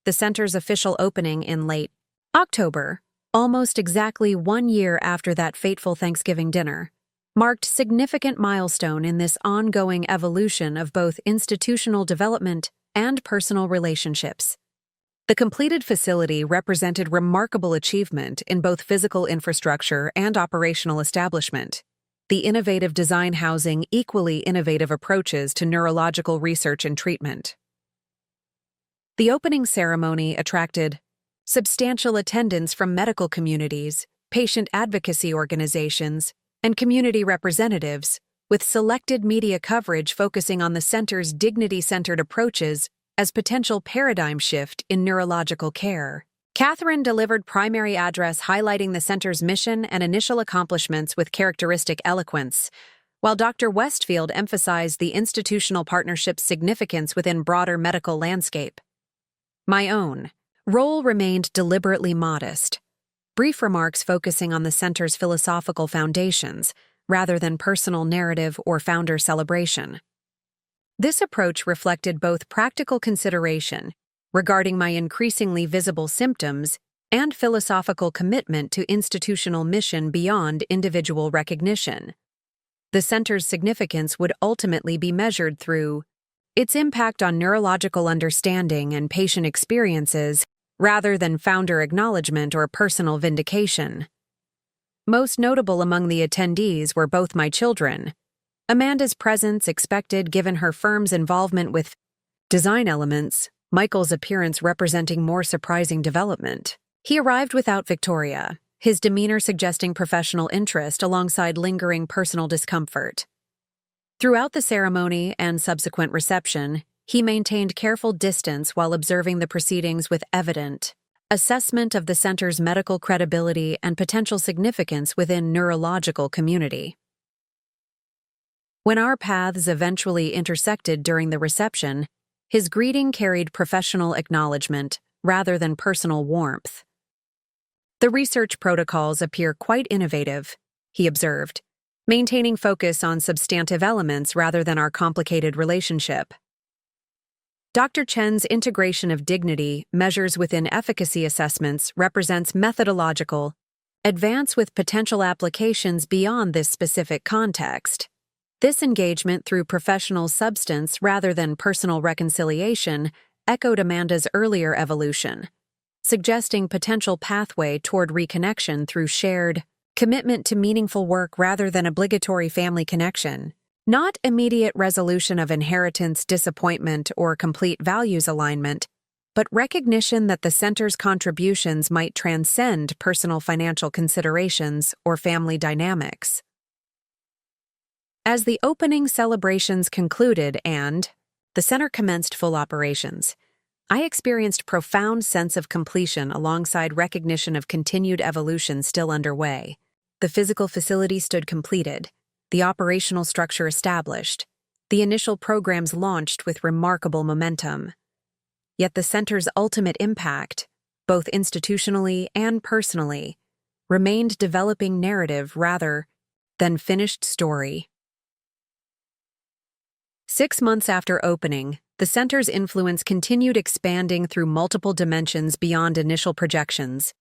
The center's official opening in late October, almost exactly 1 year after that fateful Thanksgiving dinner, marked significant milestone in this ongoing evolution of both institutional development and personal relationships. The completed facility represented remarkable achievement in both physical infrastructure and operational establishment. The innovative design housing equally innovative approaches to neurological research and treatment. The opening ceremony attracted substantial attendance from medical communities, patient advocacy organizations, and community representatives, with selected media coverage focusing on the center's dignity-centered approaches as potential paradigm shift in neurological care. Catherine delivered primary address highlighting the center's mission and initial accomplishments with characteristic eloquence, while Dr. Westfield emphasized the institutional partnership's significance within broader medical landscape. My own role remained deliberately modest, brief remarks focusing on the center's philosophical foundations rather than personal narrative or founder celebration. This approach reflected both practical consideration regarding my increasingly visible symptoms and philosophical commitment to institutional mission beyond individual recognition. The center's significance would ultimately be measured through its impact on neurological understanding and patient experiences rather than founder acknowledgement or personal vindication. Most notable among the attendees were both my children. Amanda's presence expected given her firm's involvement with design elements, Michael's appearance representing more surprising development. He arrived without Victoria, his demeanor suggesting professional interest alongside lingering personal discomfort. Throughout the ceremony and subsequent reception, he maintained careful distance while observing the proceedings with evident assessment of the center's medical credibility and potential significance within neurological community. When our paths eventually intersected during the reception, his greeting carried professional acknowledgement rather than personal warmth. The research protocols appear quite innovative, he observed, maintaining focus on substantive elements rather than our complicated relationship. Dr. Chen's integration of dignity measures within efficacy assessments represents methodological advance with potential applications beyond this specific context. This engagement through professional substance rather than personal reconciliation echoed Amanda's earlier evolution, suggesting potential pathway toward reconnection through shared commitment to meaningful work rather than obligatory family connection. Not immediate resolution of inheritance disappointment or complete values alignment, but recognition that the center's contributions might transcend personal financial considerations or family dynamics. As the opening celebrations concluded and the center commenced full operations, I experienced profound sense of completion alongside recognition of continued evolution still underway. The physical facility stood completed, the operational structure established, the initial programs launched with remarkable momentum. Yet the center's ultimate impact, both institutionally and personally, remained developing narrative rather than finished story. 6 months after opening, the center's influence continued expanding through multiple dimensions beyond initial projections.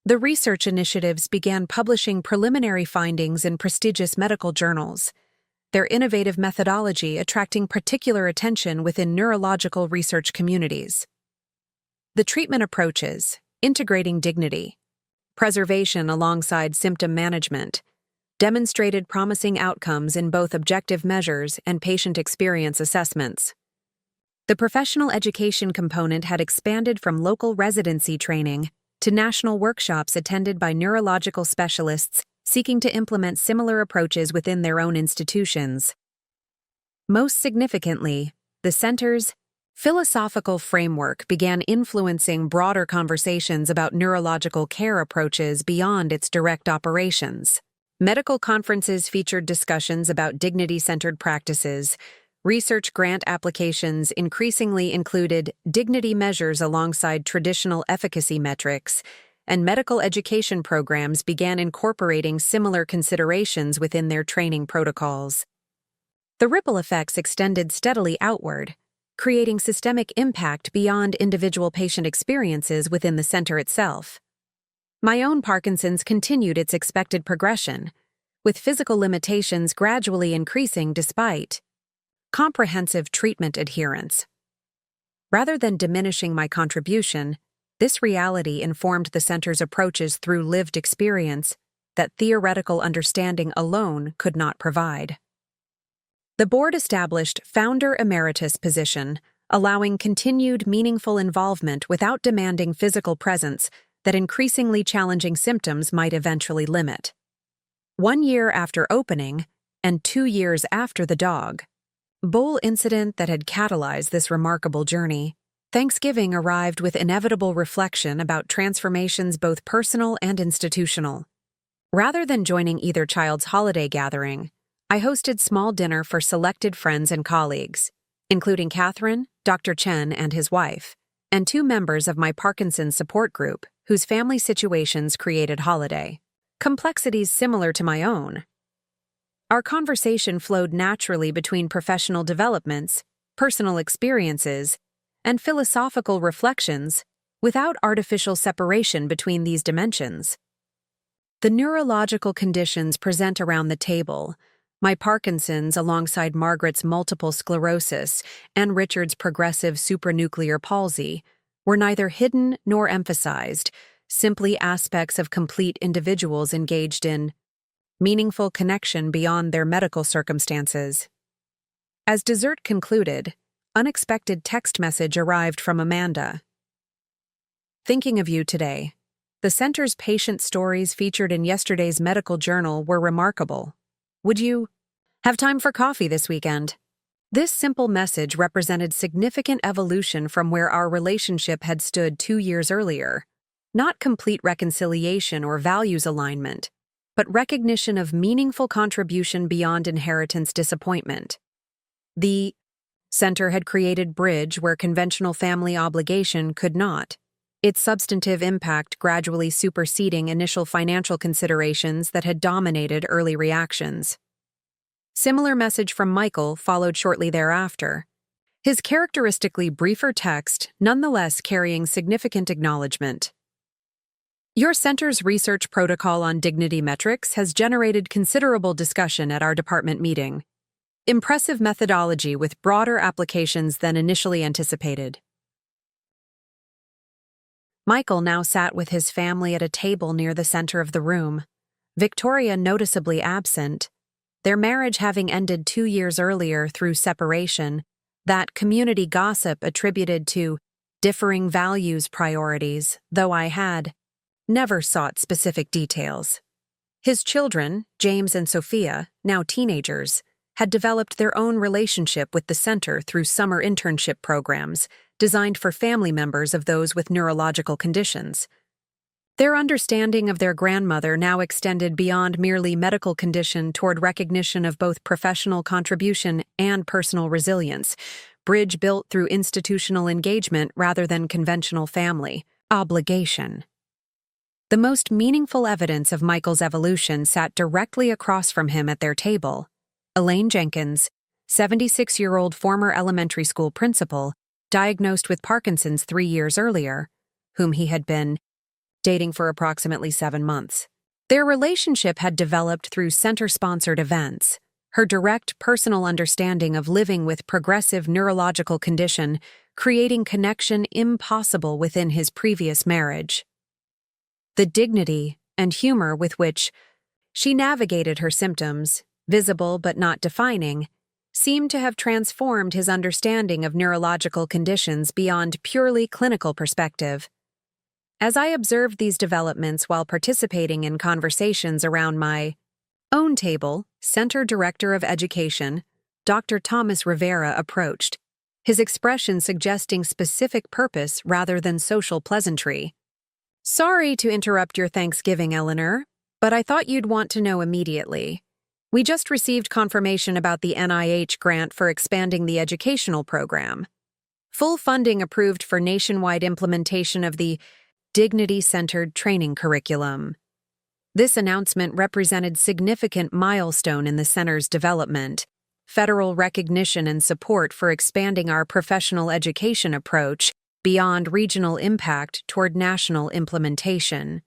The research initiatives began publishing preliminary findings in prestigious medical journals, their innovative methodology attracting particular attention within neurological research communities. The treatment approaches, integrating dignity, preservation alongside symptom management, demonstrated promising outcomes in both objective measures and patient experience assessments. The professional education component had expanded from local residency training to national workshops attended by neurological specialists seeking to implement similar approaches within their own institutions. Most significantly, the center's philosophical framework began influencing broader conversations about neurological care approaches beyond its direct operations. Medical conferences featured discussions about dignity-centered practices. Research grant applications increasingly included dignity measures alongside traditional efficacy metrics, and medical education programs began incorporating similar considerations within their training protocols. The ripple effects extended steadily outward, creating systemic impact beyond individual patient experiences within the center itself. My own Parkinson's continued its expected progression, with physical limitations gradually increasing despite comprehensive treatment adherence. Rather than diminishing my contribution, this reality informed the center's approaches through lived experience that theoretical understanding alone could not provide. The board established founder emeritus position, allowing continued meaningful involvement without demanding physical presence that increasingly challenging symptoms might eventually limit. 1 year after opening, and 2 years after the dog bowl incident that had catalyzed this remarkable journey, Thanksgiving arrived with inevitable reflection about transformations both personal and institutional. Rather than joining either child's holiday gathering, I hosted small dinner for selected friends and colleagues, including Catherine, Dr. Chen and his wife, and 2 members of my Parkinson's support group whose family situations created holiday complexities similar to my own. Our conversation flowed naturally between professional developments, personal experiences, and philosophical reflections, without artificial separation between these dimensions. The neurological conditions present around the table, my Parkinson's alongside Margaret's multiple sclerosis and Richard's progressive supranuclear palsy, were neither hidden nor emphasized, simply aspects of complete individuals engaged in meaningful connection beyond their medical circumstances. As dessert concluded, unexpected text message arrived from Amanda. Thinking of you today. The center's patient stories featured in yesterday's medical journal were remarkable. Would you have time for coffee this weekend? This simple message represented significant evolution from where our relationship had stood 2 years earlier. Not complete reconciliation or values alignment, but recognition of meaningful contribution beyond inheritance disappointment. The center had created bridge where conventional family obligation could not, its substantive impact gradually superseding initial financial considerations that had dominated early reactions. Similar message from Michael followed shortly thereafter, his characteristically briefer text nonetheless carrying significant acknowledgement. Your center's research protocol on dignity metrics has generated considerable discussion at our department meeting. Impressive methodology with broader applications than initially anticipated. Michael now sat with his family at a table near the center of the room, Victoria noticeably absent, their marriage having ended 2 years earlier through separation, that community gossip attributed to differing values priorities, though I had never sought specific details. His children, James and Sophia, now teenagers, had developed their own relationship with the center through summer internship programs designed for family members of those with neurological conditions. Their understanding of their grandmother now extended beyond merely medical condition toward recognition of both professional contribution and personal resilience, bridge built through institutional engagement rather than conventional family obligation. The most meaningful evidence of Michael's evolution sat directly across from him at their table. Elaine Jenkins, 76-year-old former elementary school principal, diagnosed with Parkinson's 3 years earlier, whom he had been dating for approximately 7 months. Their relationship had developed through center-sponsored events. Her direct personal understanding of living with progressive neurological condition, creating connection impossible within his previous marriage. The dignity and humor with which she navigated her symptoms, visible but not defining, seemed to have transformed his understanding of neurological conditions beyond purely clinical perspective. As I observed these developments while participating in conversations around my own table, Center Director of Education, Dr. Thomas Rivera, approached, his expression suggesting specific purpose rather than social pleasantry. "Sorry to interrupt your Thanksgiving, Eleanor, but I thought you'd want to know immediately. We just received confirmation about the NIH grant for expanding the educational program. Full funding approved for nationwide implementation of the dignity-centered training curriculum." This announcement represented significant milestone in the center's development, federal recognition and support for expanding our professional education approach beyond regional impact toward national implementation.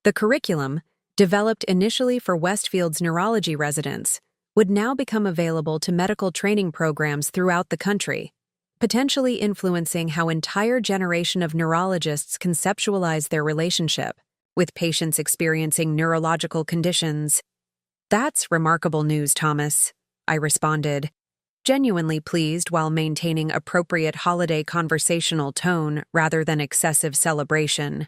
The curriculum, developed initially for Westfield's neurology residents, would now become available to medical training programs throughout the country, potentially influencing how entire generation of neurologists conceptualize their relationship with patients experiencing neurological conditions. "That's remarkable news, Thomas," I responded, genuinely pleased while maintaining appropriate holiday conversational tone rather than excessive celebration.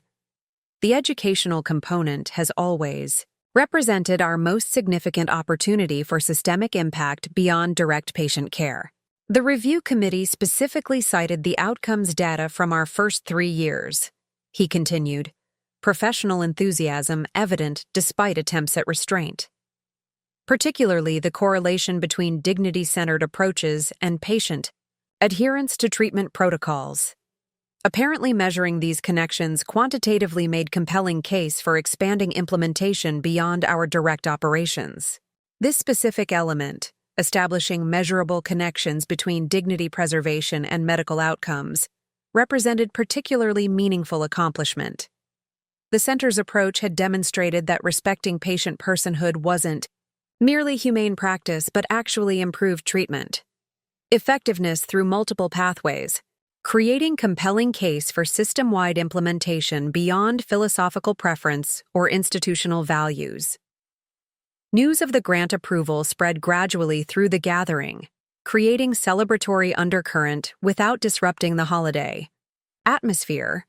The educational component has always represented our most significant opportunity for systemic impact beyond direct patient care. The review committee specifically cited the outcomes data from our first 3 years, he continued, professional enthusiasm evident despite attempts at restraint. Particularly the correlation between dignity-centered approaches and patient adherence to treatment protocols. Apparently measuring these connections quantitatively made compelling case for expanding implementation beyond our direct operations. This specific element, establishing measurable connections between dignity preservation and medical outcomes, represented particularly meaningful accomplishment. The center's approach had demonstrated that respecting patient personhood wasn't merely humane practice but actually improved treatment. Effectiveness through multiple pathways, creating compelling case for system-wide implementation beyond philosophical preference or institutional values. News of the grant approval spread gradually through the gathering, creating celebratory undercurrent without disrupting the holiday atmosphere.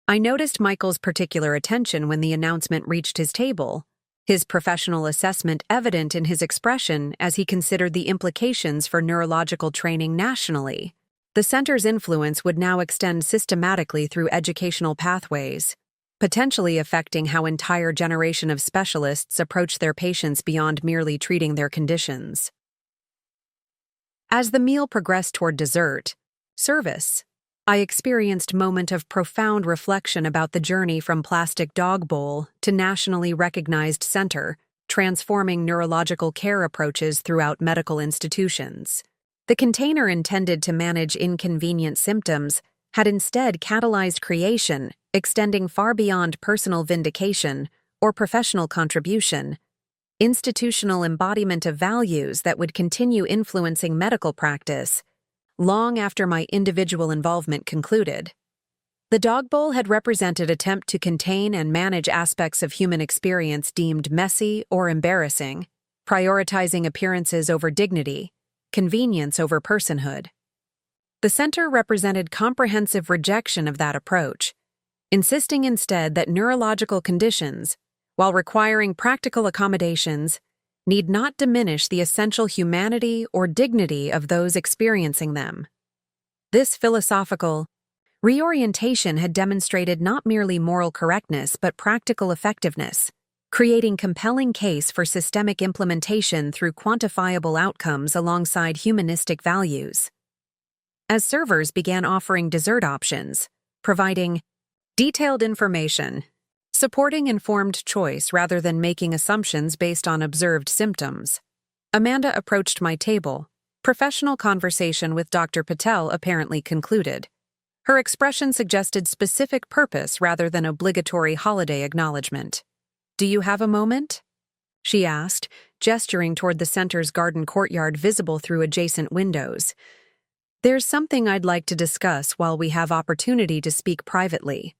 I noticed Michael's particular attention when the announcement reached his table, his professional assessment evident in his expression as he considered the implications for neurological training nationally. The center's influence would now extend systematically through educational pathways, potentially affecting how entire generation of specialists approach their patients beyond merely treating their conditions. As the meal progressed toward dessert, service, I experienced a moment of profound reflection about the journey from plastic dog bowl to nationally recognized center, transforming neurological care approaches throughout medical institutions. The container intended to manage inconvenient symptoms had instead catalyzed creation, extending far beyond personal vindication or professional contribution, institutional embodiment of values that would continue influencing medical practice long after my individual involvement concluded. The dog bowl had represented an attempt to contain and manage aspects of human experience deemed messy or embarrassing, prioritizing appearances over dignity, convenience over personhood. The center represented comprehensive rejection of that approach, insisting instead that neurological conditions, while requiring practical accommodations, need not diminish the essential humanity or dignity of those experiencing them. This philosophical reorientation had demonstrated not merely moral correctness but practical effectiveness, creating compelling case for systemic implementation through quantifiable outcomes alongside humanistic values. As servers began offering dessert options, providing detailed information supporting informed choice rather than making assumptions based on observed symptoms. Amanda approached my table. Professional conversation with Dr. Patel apparently concluded. Her expression suggested specific purpose rather than obligatory holiday acknowledgement. "Do you have a moment?" she asked, gesturing toward the center's garden courtyard visible through adjacent windows. "There's something I'd like to discuss while we have opportunity to speak privately."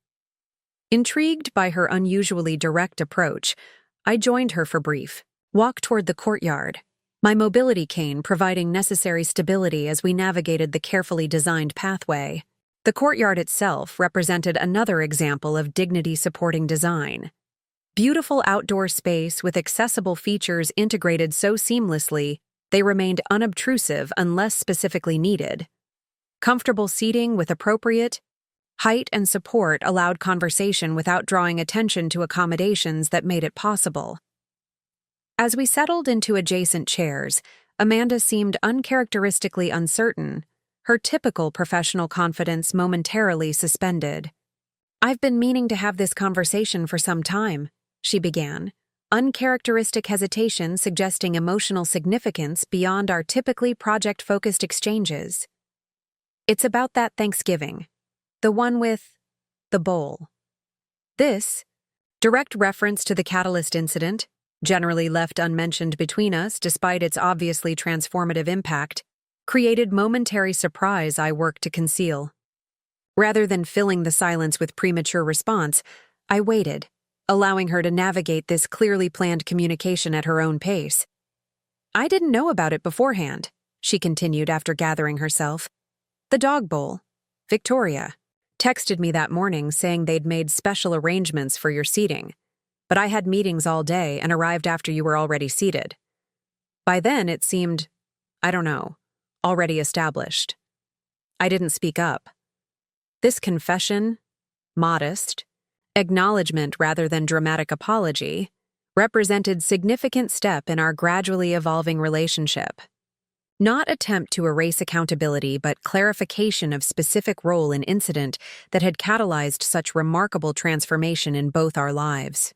Intrigued by her unusually direct approach, I joined her for brief walk toward the courtyard, my mobility cane providing necessary stability as we navigated the carefully designed pathway. The courtyard itself represented another example of dignity-supporting design. Beautiful outdoor space with accessible features integrated so seamlessly, they remained unobtrusive unless specifically needed. Comfortable seating with appropriate height and support allowed conversation without drawing attention to accommodations that made it possible. As we settled into adjacent chairs, Amanda seemed uncharacteristically uncertain, her typical professional confidence momentarily suspended. "I've been meaning to have this conversation for some time," she began, uncharacteristic hesitation suggesting emotional significance beyond our typically project-focused exchanges. "It's about that Thanksgiving. The one with the bowl." This, direct reference to the catalyst incident, generally left unmentioned between us despite its obviously transformative impact, created momentary surprise I worked to conceal. Rather than filling the silence with premature response, I waited, allowing her to navigate this clearly planned communication at her own pace. "I didn't know about it beforehand," she continued after gathering herself. "The dog bowl, Victoria, texted me that morning saying they'd made special arrangements for your seating, but I had meetings all day and arrived after you were already seated. By then it seemed, I don't know, already established." I didn't speak up. This confession, modest, acknowledgement rather than dramatic apology, represented significant step in our gradually evolving relationship. Not attempt to erase accountability, but clarification of specific role in incident that had catalyzed such remarkable transformation in both our lives.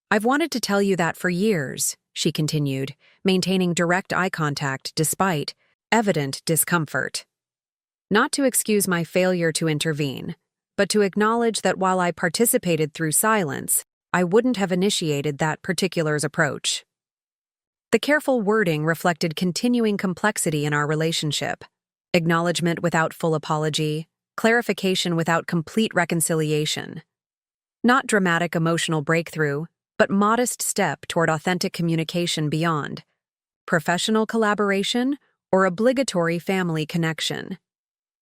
"I've wanted to tell you that for years," she continued, maintaining direct eye contact despite evident discomfort. "Not to excuse my failure to intervene, but to acknowledge that while I participated through silence, I wouldn't have initiated that particular's approach." The careful wording reflected continuing complexity in our relationship: acknowledgement without full apology, clarification without complete reconciliation. Not dramatic emotional breakthrough, but modest step toward authentic communication beyond professional collaboration or obligatory family connection.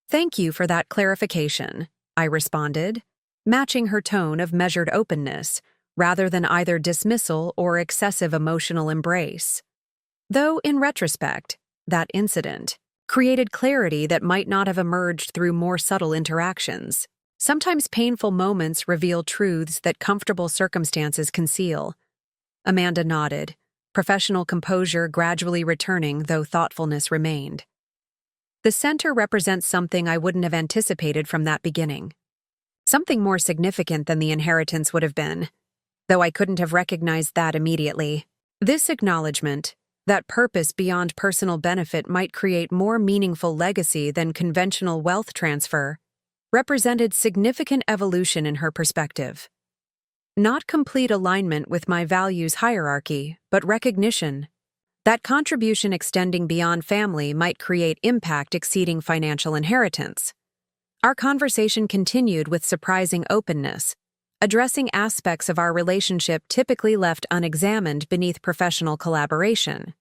"Thank you for that clarification," I responded, matching her tone of measured openness, rather than either dismissal or excessive emotional embrace. Though, in retrospect, that incident created clarity that might not have emerged through more subtle interactions. Sometimes painful moments reveal truths that comfortable circumstances conceal. Amanda nodded, professional composure gradually returning though thoughtfulness remained. "The center represents something I wouldn't have anticipated from that beginning. Something more significant than the inheritance would have been, though I couldn't have recognized that immediately. This acknowledgement, that purpose beyond personal benefit might create more meaningful legacy than conventional wealth transfer, represented significant evolution in her perspective. Not complete alignment with my values hierarchy, but recognition that contribution extending beyond family might create impact exceeding financial inheritance. Our conversation continued with surprising openness, addressing aspects of our relationship typically left unexamined beneath professional collaboration.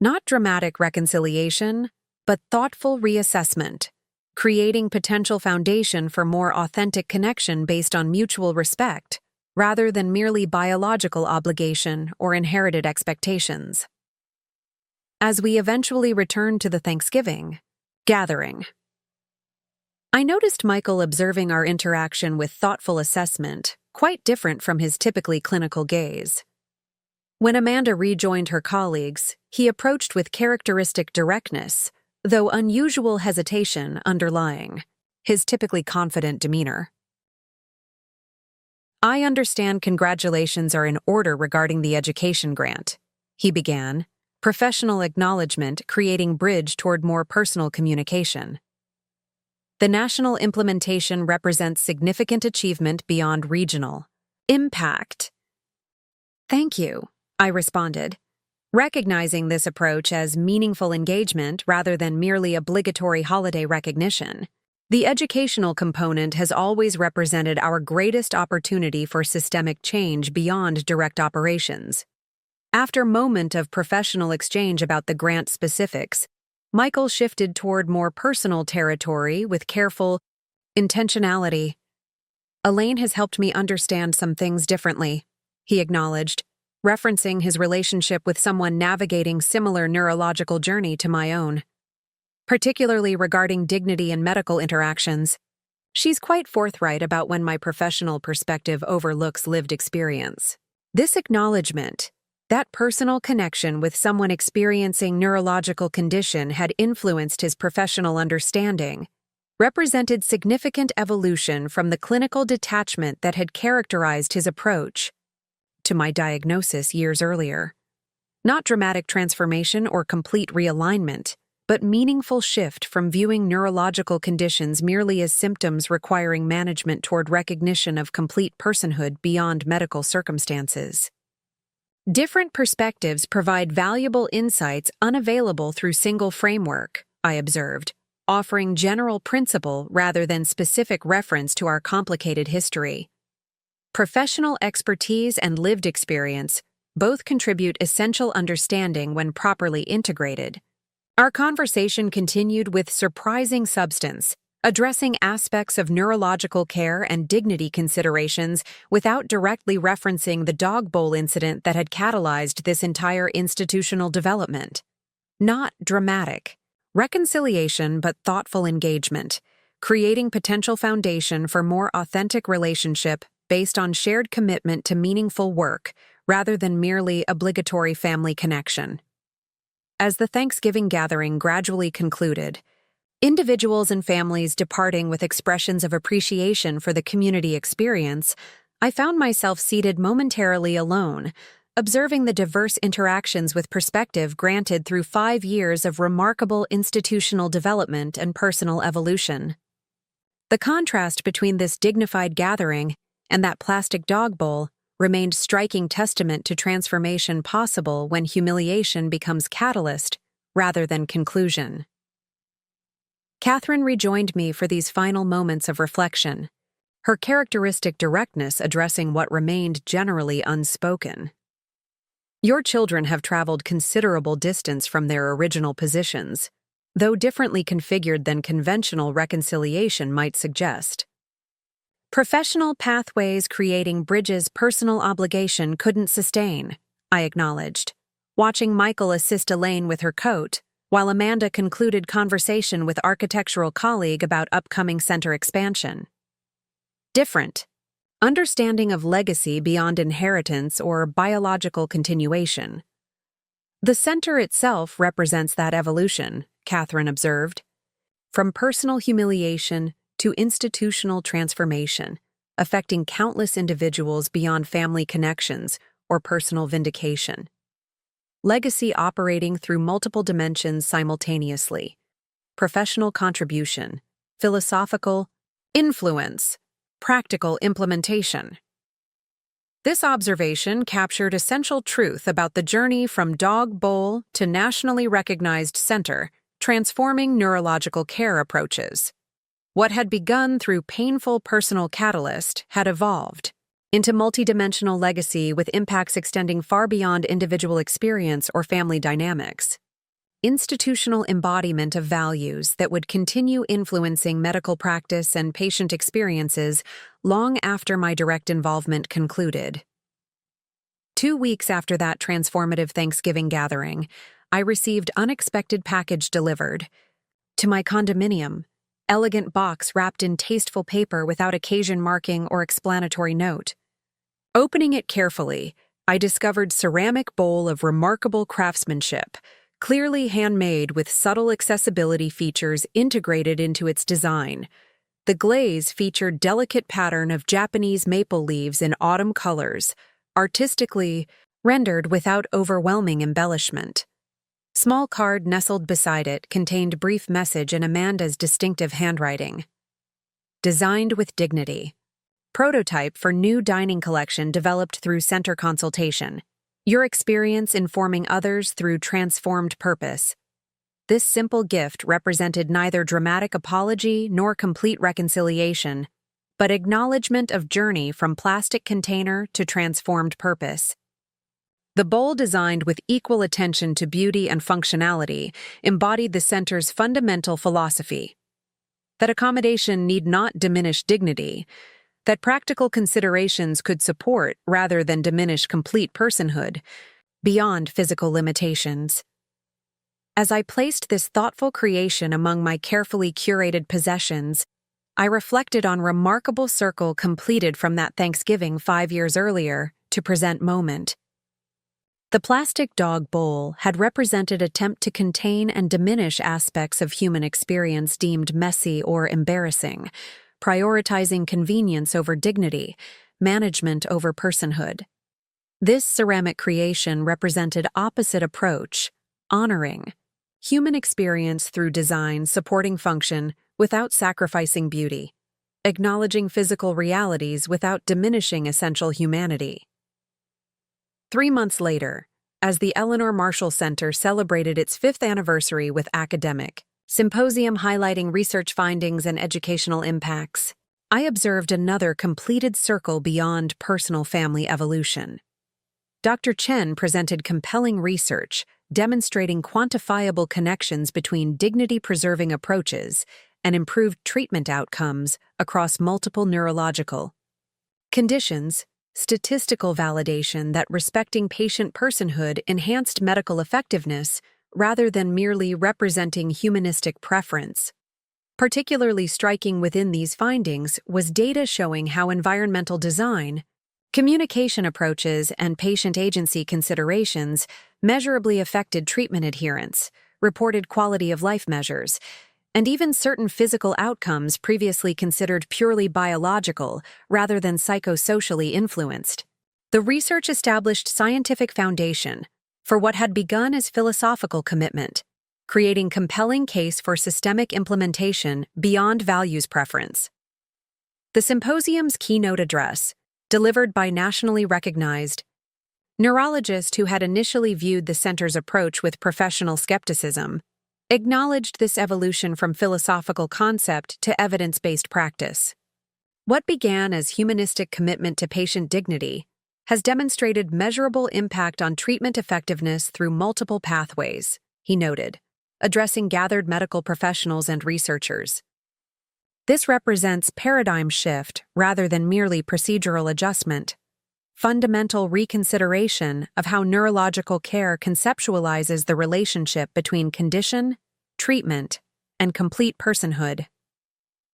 Not dramatic reconciliation, but thoughtful reassessment, creating potential foundation for more authentic connection based on mutual respect, rather than merely biological obligation or inherited expectations. As we eventually returned to the Thanksgiving gathering, I noticed Michael observing our interaction with thoughtful assessment, quite different from his typically clinical gaze. When Amanda rejoined her colleagues, he approached with characteristic directness, though unusual hesitation underlying his typically confident demeanor. "I understand congratulations are in order regarding the education grant," he began, professional acknowledgement creating bridge toward more personal communication. "The national implementation represents significant achievement beyond regional impact." "Thank you," I responded, recognizing this approach as meaningful engagement rather than merely obligatory holiday recognition. The educational component has always represented our greatest opportunity for systemic change beyond direct operations. After a moment of professional exchange about the grant specifics, Michael shifted toward more personal territory with careful intentionality. "Elaine has helped me understand some things differently," he acknowledged, referencing his relationship with someone navigating similar neurological journey to my own, particularly regarding dignity and medical interactions. "She's quite forthright about when my professional perspective overlooks lived experience." This acknowledgement, that personal connection with someone experiencing neurological condition had influenced his professional understanding, represented significant evolution from the clinical detachment that had characterized his approach to my diagnosis years earlier. Not dramatic transformation or complete realignment, but meaningful shift from viewing neurological conditions merely as symptoms requiring management toward recognition of complete personhood beyond medical circumstances. Different perspectives provide valuable insights unavailable through single framework, I observed, offering general principle rather than specific reference to our complicated history. Professional expertise and lived experience both contribute essential understanding when properly integrated. Our conversation continued with surprising substance, addressing aspects of neurological care and dignity considerations without directly referencing the dog bowl incident that had catalyzed this entire institutional development. Not dramatic. Reconciliation but thoughtful engagement, creating potential foundation for more authentic relationship based on shared commitment to meaningful work rather than merely obligatory family connection. As the Thanksgiving gathering gradually concluded, individuals and families departing with expressions of appreciation for the community experience, I found myself seated momentarily alone, observing the diverse interactions with perspective granted through 5 years of remarkable institutional development and personal evolution. The contrast between this dignified gathering and that plastic dog bowl remained striking testament to transformation possible when humiliation becomes catalyst rather than conclusion. Catherine rejoined me for these final moments of reflection, her characteristic directness addressing what remained generally unspoken. "Your children have traveled considerable distance from their original positions, though differently configured than conventional reconciliation might suggest. Professional pathways creating bridges personal obligation couldn't sustain," I acknowledged, watching Michael assist Elaine with her coat, while Amanda concluded conversation with architectural colleague about upcoming center expansion. "Different. Understanding of legacy beyond inheritance or biological continuation. The center itself represents that evolution," Catherine observed. "From personal humiliation to institutional transformation, affecting countless individuals beyond family connections or personal vindication. Legacy operating through multiple dimensions simultaneously. Professional contribution, philosophical influence, practical implementation." This observation captured essential truth about the journey from dog bowl to nationally recognized center, transforming neurological care approaches. What had begun through painful personal catalyst had evolved into multidimensional legacy with impacts extending far beyond individual experience or family dynamics. Institutional embodiment of values that would continue influencing medical practice and patient experiences long after my direct involvement concluded. 2 weeks after that transformative Thanksgiving gathering, I received unexpected package delivered to my condominium. Elegant box wrapped in tasteful paper without occasion marking or explanatory note. Opening it carefully, I discovered ceramic bowl of remarkable craftsmanship, clearly handmade with subtle accessibility features integrated into its design. The glaze featured delicate pattern of Japanese maple leaves in autumn colors, artistically rendered without overwhelming embellishment. Small card nestled beside it contained brief message in Amanda's distinctive handwriting. Designed with dignity. Prototype for new dining collection developed through center consultation. Your experience informing others through transformed purpose. This simple gift represented neither dramatic apology nor complete reconciliation, but acknowledgement of journey from plastic container to transformed purpose. The bowl, designed with equal attention to beauty and functionality, embodied the center's fundamental philosophy: that accommodation need not diminish dignity, that practical considerations could support rather than diminish complete personhood, beyond physical limitations. As I placed this thoughtful creation among my carefully curated possessions, I reflected on remarkable circle completed from that Thanksgiving 5 years earlier to present moment. The plastic dog bowl had represented attempt to contain and diminish aspects of human experience deemed messy or embarrassing, prioritizing convenience over dignity, management over personhood. This ceramic creation represented opposite approach, honoring human experience through design supporting function without sacrificing beauty, acknowledging physical realities without diminishing essential humanity. 3 months later, as the Eleanor Marshall Center celebrated its 5th anniversary with academic symposium highlighting research findings and educational impacts, I observed another completed circle beyond personal family evolution. Dr. Chen presented compelling research demonstrating quantifiable connections between dignity-preserving approaches and improved treatment outcomes across multiple neurological conditions, statistical validation that respecting patient personhood enhanced medical effectiveness rather than merely representing humanistic preference. Particularly striking within these findings was data showing how environmental design, communication approaches, and patient agency considerations measurably affected treatment adherence, reported quality of life measures, and even certain physical outcomes previously considered purely biological rather than psychosocially influenced. The research established scientific foundation for what had begun as philosophical commitment, creating compelling case for systemic implementation beyond values preference. The symposium's keynote address, delivered by nationally recognized neurologist who had initially viewed the center's approach with professional skepticism, acknowledged this evolution from philosophical concept to evidence-based practice. What began as humanistic commitment to patient dignity has demonstrated measurable impact on treatment effectiveness through multiple pathways, he noted, addressing gathered medical professionals and researchers. This represents paradigm shift rather than merely procedural adjustment, fundamental reconsideration of how neurological care conceptualizes the relationship between condition, treatment, and complete personhood.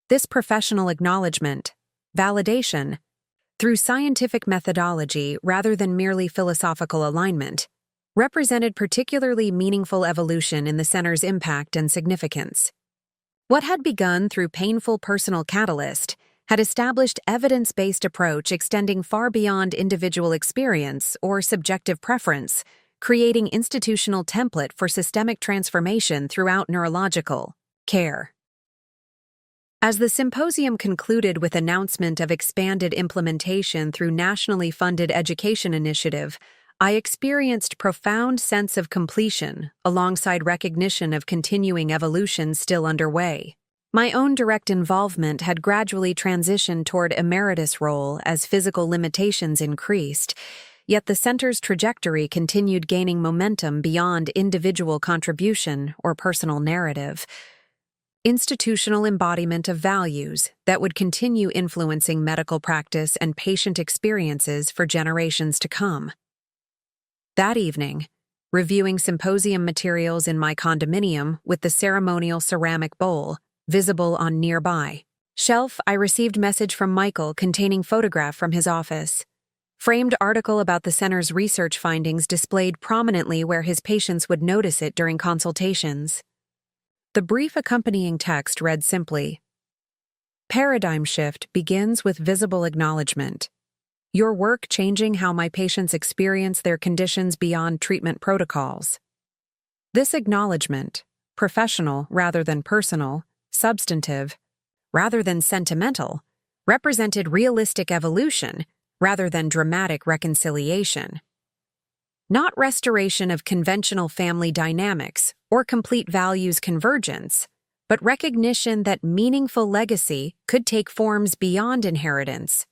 This professional acknowledgement, validation, through scientific methodology rather than merely philosophical alignment, represented particularly meaningful evolution in the center's impact and significance. What had begun through painful personal catalyst had established evidence-based approach extending far beyond individual experience or subjective preference, creating institutional template for systemic transformation throughout neurological care. As the symposium concluded with announcement of expanded implementation through nationally funded education initiative, I experienced profound sense of completion alongside recognition of continuing evolution still underway. My own direct involvement had gradually transitioned toward emeritus role as physical limitations increased, yet the center's trajectory continued gaining momentum beyond individual contribution or personal narrative. Institutional embodiment of values that would continue influencing medical practice and patient experiences for generations to come. That evening, reviewing symposium materials in my condominium with the ceremonial ceramic bowl visible on nearby shelf, I received message from Michael containing photograph from his office. Framed article about the center's research findings displayed prominently where his patients would notice it during consultations. The brief accompanying text read simply, Paradigm shift begins with visible acknowledgement. Your work changing how my patients experience their conditions beyond treatment protocols. This acknowledgement, professional rather than personal, substantive rather than sentimental, represented realistic evolution rather than dramatic reconciliation. Not restoration of conventional family dynamics or complete values convergence, but recognition that meaningful legacy could take forms beyond inheritance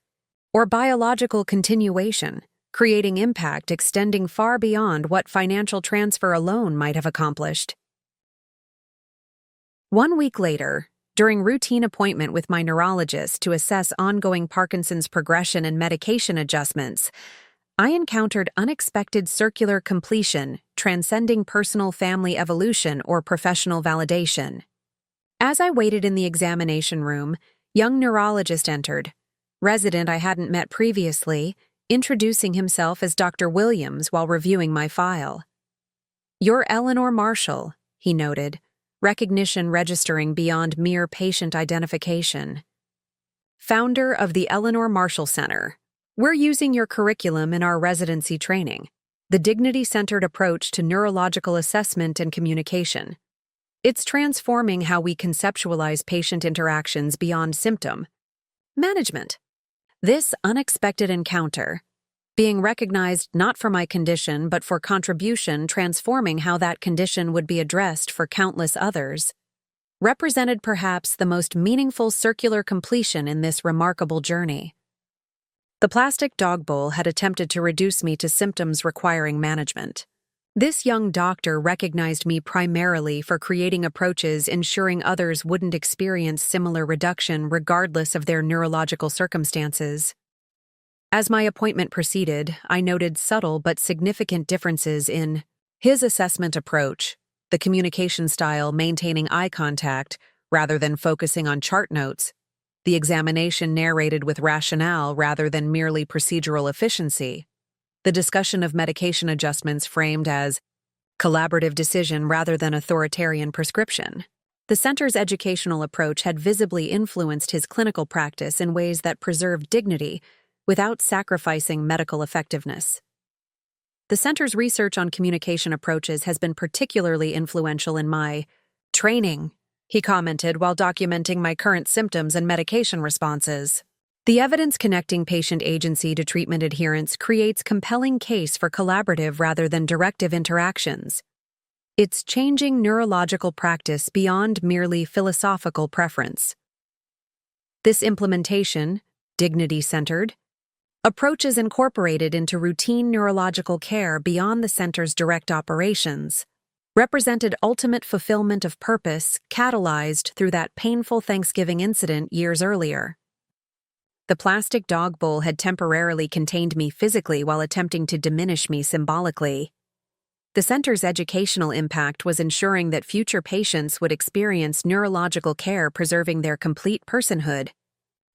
or biological continuation, creating impact extending far beyond what financial transfer alone might have accomplished. 1 week later, during routine appointment with my neurologist to assess ongoing Parkinson's progression and medication adjustments, I encountered unexpected circular completion transcending personal family evolution or professional validation. As I waited in the examination room, young neurologist entered, resident I hadn't met previously, introducing himself as Dr. Williams while reviewing my file. "You're Eleanor Marshall," he noted, recognition registering beyond mere patient identification. "Founder of the Eleanor Marshall Center. We're using your curriculum in our residency training, the dignity-centered approach to neurological assessment and communication. It's transforming how we conceptualize patient interactions beyond symptom management." This unexpected encounter, being recognized not for my condition but for contribution transforming how that condition would be addressed for countless others, represented perhaps the most meaningful circular completion in this remarkable journey. The plastic dog bowl had attempted to reduce me to symptoms requiring management. This young doctor recognized me primarily for creating approaches ensuring others wouldn't experience similar reduction regardless of their neurological circumstances. As my appointment proceeded, I noted subtle but significant differences in his assessment approach, the communication style maintaining eye contact rather than focusing on chart notes, the examination narrated with rationale rather than merely procedural efficiency, the discussion of medication adjustments framed as collaborative decision rather than authoritarian prescription. The center's educational approach had visibly influenced his clinical practice in ways that preserved dignity without sacrificing medical effectiveness. The center's research on communication approaches has been particularly influential in my training, he commented while documenting my current symptoms and medication responses. The evidence connecting patient agency to treatment adherence creates compelling case for collaborative rather than directive interactions. It's changing neurological practice beyond merely philosophical preference. This implementation, dignity-centered, approach is incorporated into routine neurological care beyond the center's direct operations, represented ultimate fulfillment of purpose catalyzed through that painful Thanksgiving incident years earlier. The plastic dog bowl had temporarily contained me physically while attempting to diminish me symbolically. The center's educational impact was ensuring that future patients would experience neurological care preserving their complete personhood,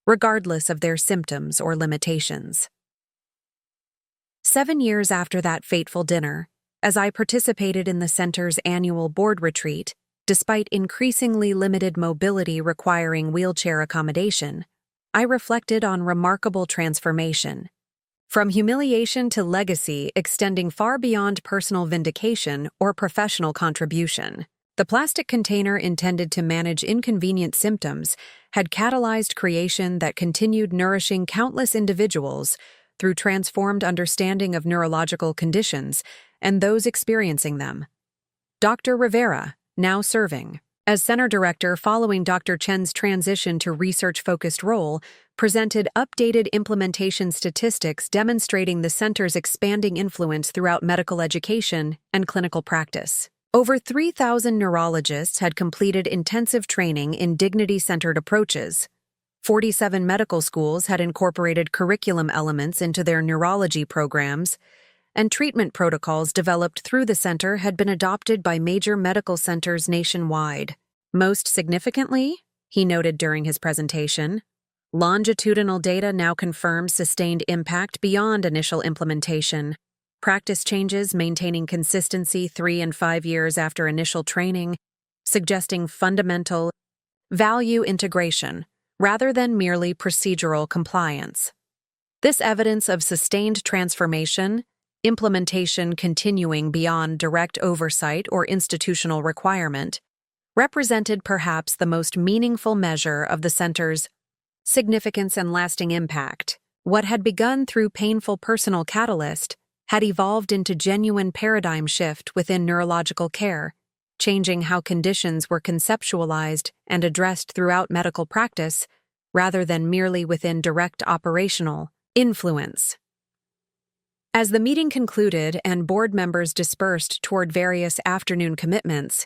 regardless of their symptoms or limitations. 7 years after that fateful dinner, as I participated in the center's annual board retreat, despite increasingly limited mobility requiring wheelchair accommodation, I reflected on remarkable transformation. From humiliation to legacy extending far beyond personal vindication or professional contribution, the plastic container intended to manage inconvenient symptoms had catalyzed creation that continued nourishing countless individuals through transformed understanding of neurological conditions and those experiencing them. Dr. Rivera, now serving as center director following Dr. Chen's transition to research-focused role, presented updated implementation statistics demonstrating the center's expanding influence throughout medical education and clinical practice. Over 3,000 neurologists had completed intensive training in dignity-centered approaches. 47 medical schools had incorporated curriculum elements into their neurology programs, and treatment protocols developed through the center had been adopted by major medical centers nationwide. Most significantly, he noted during his presentation, longitudinal data now confirms sustained impact beyond initial implementation. Practice changes maintaining consistency 3 and 5 years after initial training, suggesting fundamental value integration rather than merely procedural compliance. This evidence of sustained transformation, implementation continuing beyond direct oversight or institutional requirement, represented perhaps the most meaningful measure of the center's significance and lasting impact. What had begun through painful personal catalyst had evolved into genuine paradigm shift within neurological care, changing how conditions were conceptualized and addressed throughout medical practice rather than merely within direct operational influence. As the meeting concluded and board members dispersed toward various afternoon commitments,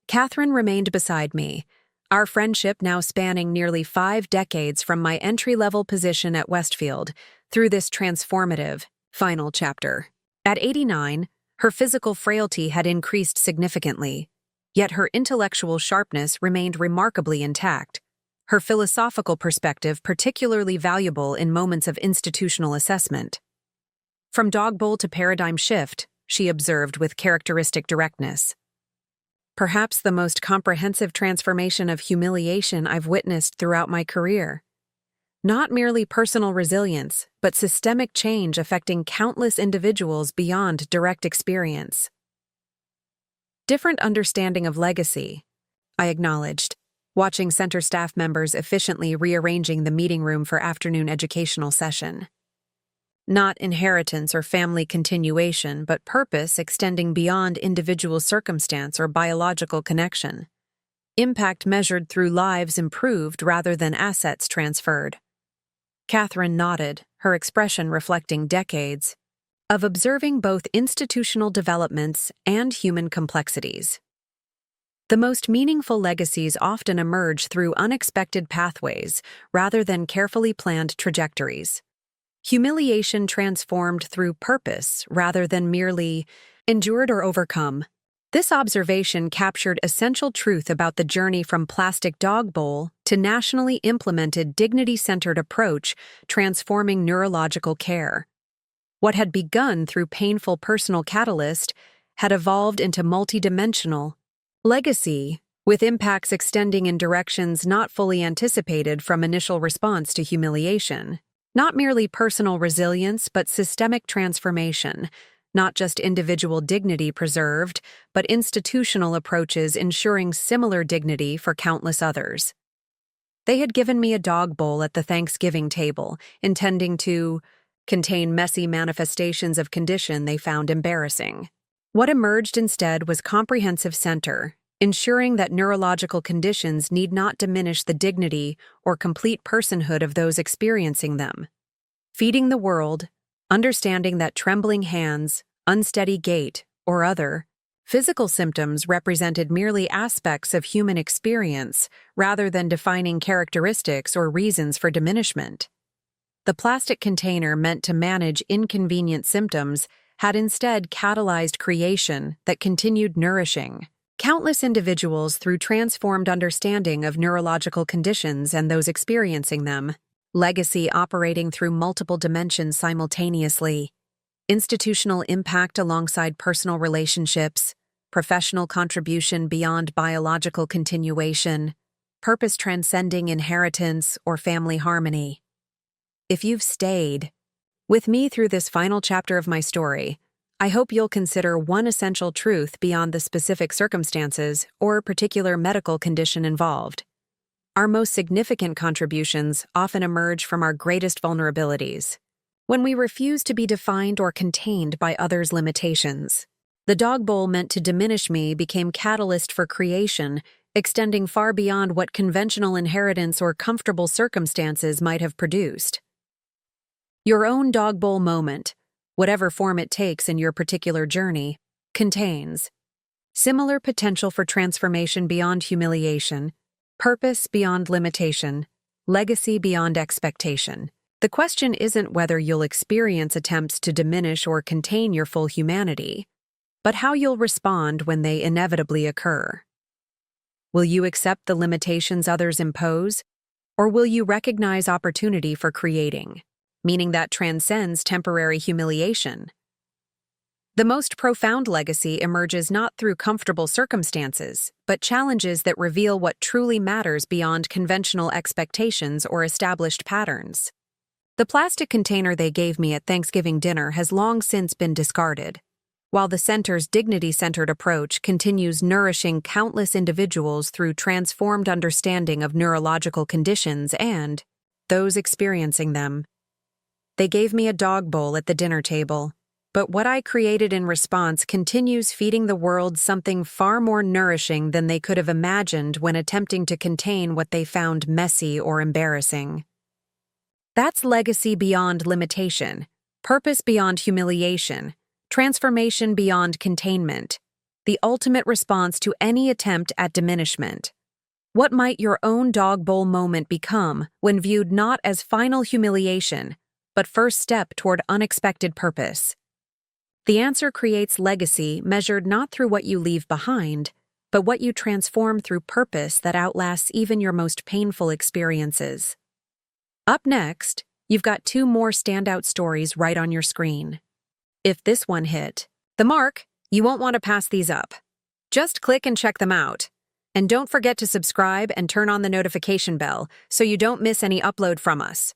Catherine remained beside me, our friendship now spanning nearly 5 decades from my entry-level position at Westfield through this transformative, final chapter. At 89, her physical frailty had increased significantly, yet her intellectual sharpness remained remarkably intact, her philosophical perspective particularly valuable in moments of institutional assessment. From dog bowl to paradigm shift, she observed with characteristic directness. Perhaps the most comprehensive transformation of humiliation I've witnessed throughout my career. Not merely personal resilience, but systemic change affecting countless individuals beyond direct experience. Different understanding of legacy, I acknowledged, watching center staff members efficiently rearranging the meeting room for afternoon educational session. Not inheritance or family continuation, but purpose extending beyond individual circumstance or biological connection. Impact measured through lives improved rather than assets transferred. Catherine nodded, her expression reflecting decades of observing both institutional developments and human complexities. The most meaningful legacies often emerge through unexpected pathways rather than carefully planned trajectories. Humiliation transformed through purpose rather than merely endured or overcome. This observation captured essential truth about the journey from plastic dog bowl to nationally implemented dignity-centered approach transforming neurological care. What had begun through painful personal catalyst had evolved into multidimensional legacy, with impacts extending in directions not fully anticipated from initial response to humiliation. Not merely personal resilience, but systemic transformation, not just individual dignity preserved, but institutional approaches ensuring similar dignity for countless others. They had given me a dog bowl at the Thanksgiving table, intending to contain messy manifestations of condition they found embarrassing. What emerged instead was comprehensive center, ensuring that neurological conditions need not diminish the dignity or complete personhood of those experiencing them. Feeding the world, understanding that trembling hands, unsteady gait, or other physical symptoms represented merely aspects of human experience rather than defining characteristics or reasons for diminishment. The plastic container meant to manage inconvenient symptoms had instead catalyzed creation that continued nourishing countless individuals through transformed understanding of neurological conditions and those experiencing them. Legacy operating through multiple dimensions simultaneously. Institutional impact alongside personal relationships, professional contribution beyond biological continuation, purpose transcending inheritance or family harmony. If you've stayed with me through this final chapter of my story, I hope you'll consider one essential truth beyond the specific circumstances or particular medical condition involved. Our most significant contributions often emerge from our greatest vulnerabilities, when we refuse to be defined or contained by others' limitations. The dog bowl meant to diminish me became catalyst for creation, extending far beyond what conventional inheritance or comfortable circumstances might have produced. Your own dog bowl moment, whatever form it takes in your particular journey, contains similar potential for transformation beyond humiliation, purpose beyond limitation, legacy beyond expectation. The question isn't whether you'll experience attempts to diminish or contain your full humanity, but how you'll respond when they inevitably occur. Will you accept the limitations others impose, or will you recognize opportunity for creating, meaning that transcends temporary humiliation? The most profound legacy emerges not through comfortable circumstances, but challenges that reveal what truly matters beyond conventional expectations or established patterns. The plastic container they gave me at Thanksgiving dinner has long since been discarded, while the center's dignity-centered approach continues nourishing countless individuals through transformed understanding of neurological conditions and those experiencing them. They gave me a dog bowl at the dinner table, but what I created in response continues feeding the world something far more nourishing than they could have imagined when attempting to contain what they found messy or embarrassing. That's legacy beyond limitation, purpose beyond humiliation, transformation beyond containment, the ultimate response to any attempt at diminishment. What might your own dog bowl moment become when viewed not as final humiliation, but first step toward unexpected purpose? The answer creates legacy measured not through what you leave behind, but what you transform through purpose that outlasts even your most painful experiences. Up next, you've got 2 more standout stories right on your screen. If this one hit the mark, you won't want to pass these up. Just click and check them out. And don't forget to subscribe and turn on the notification bell so you don't miss any upload from us.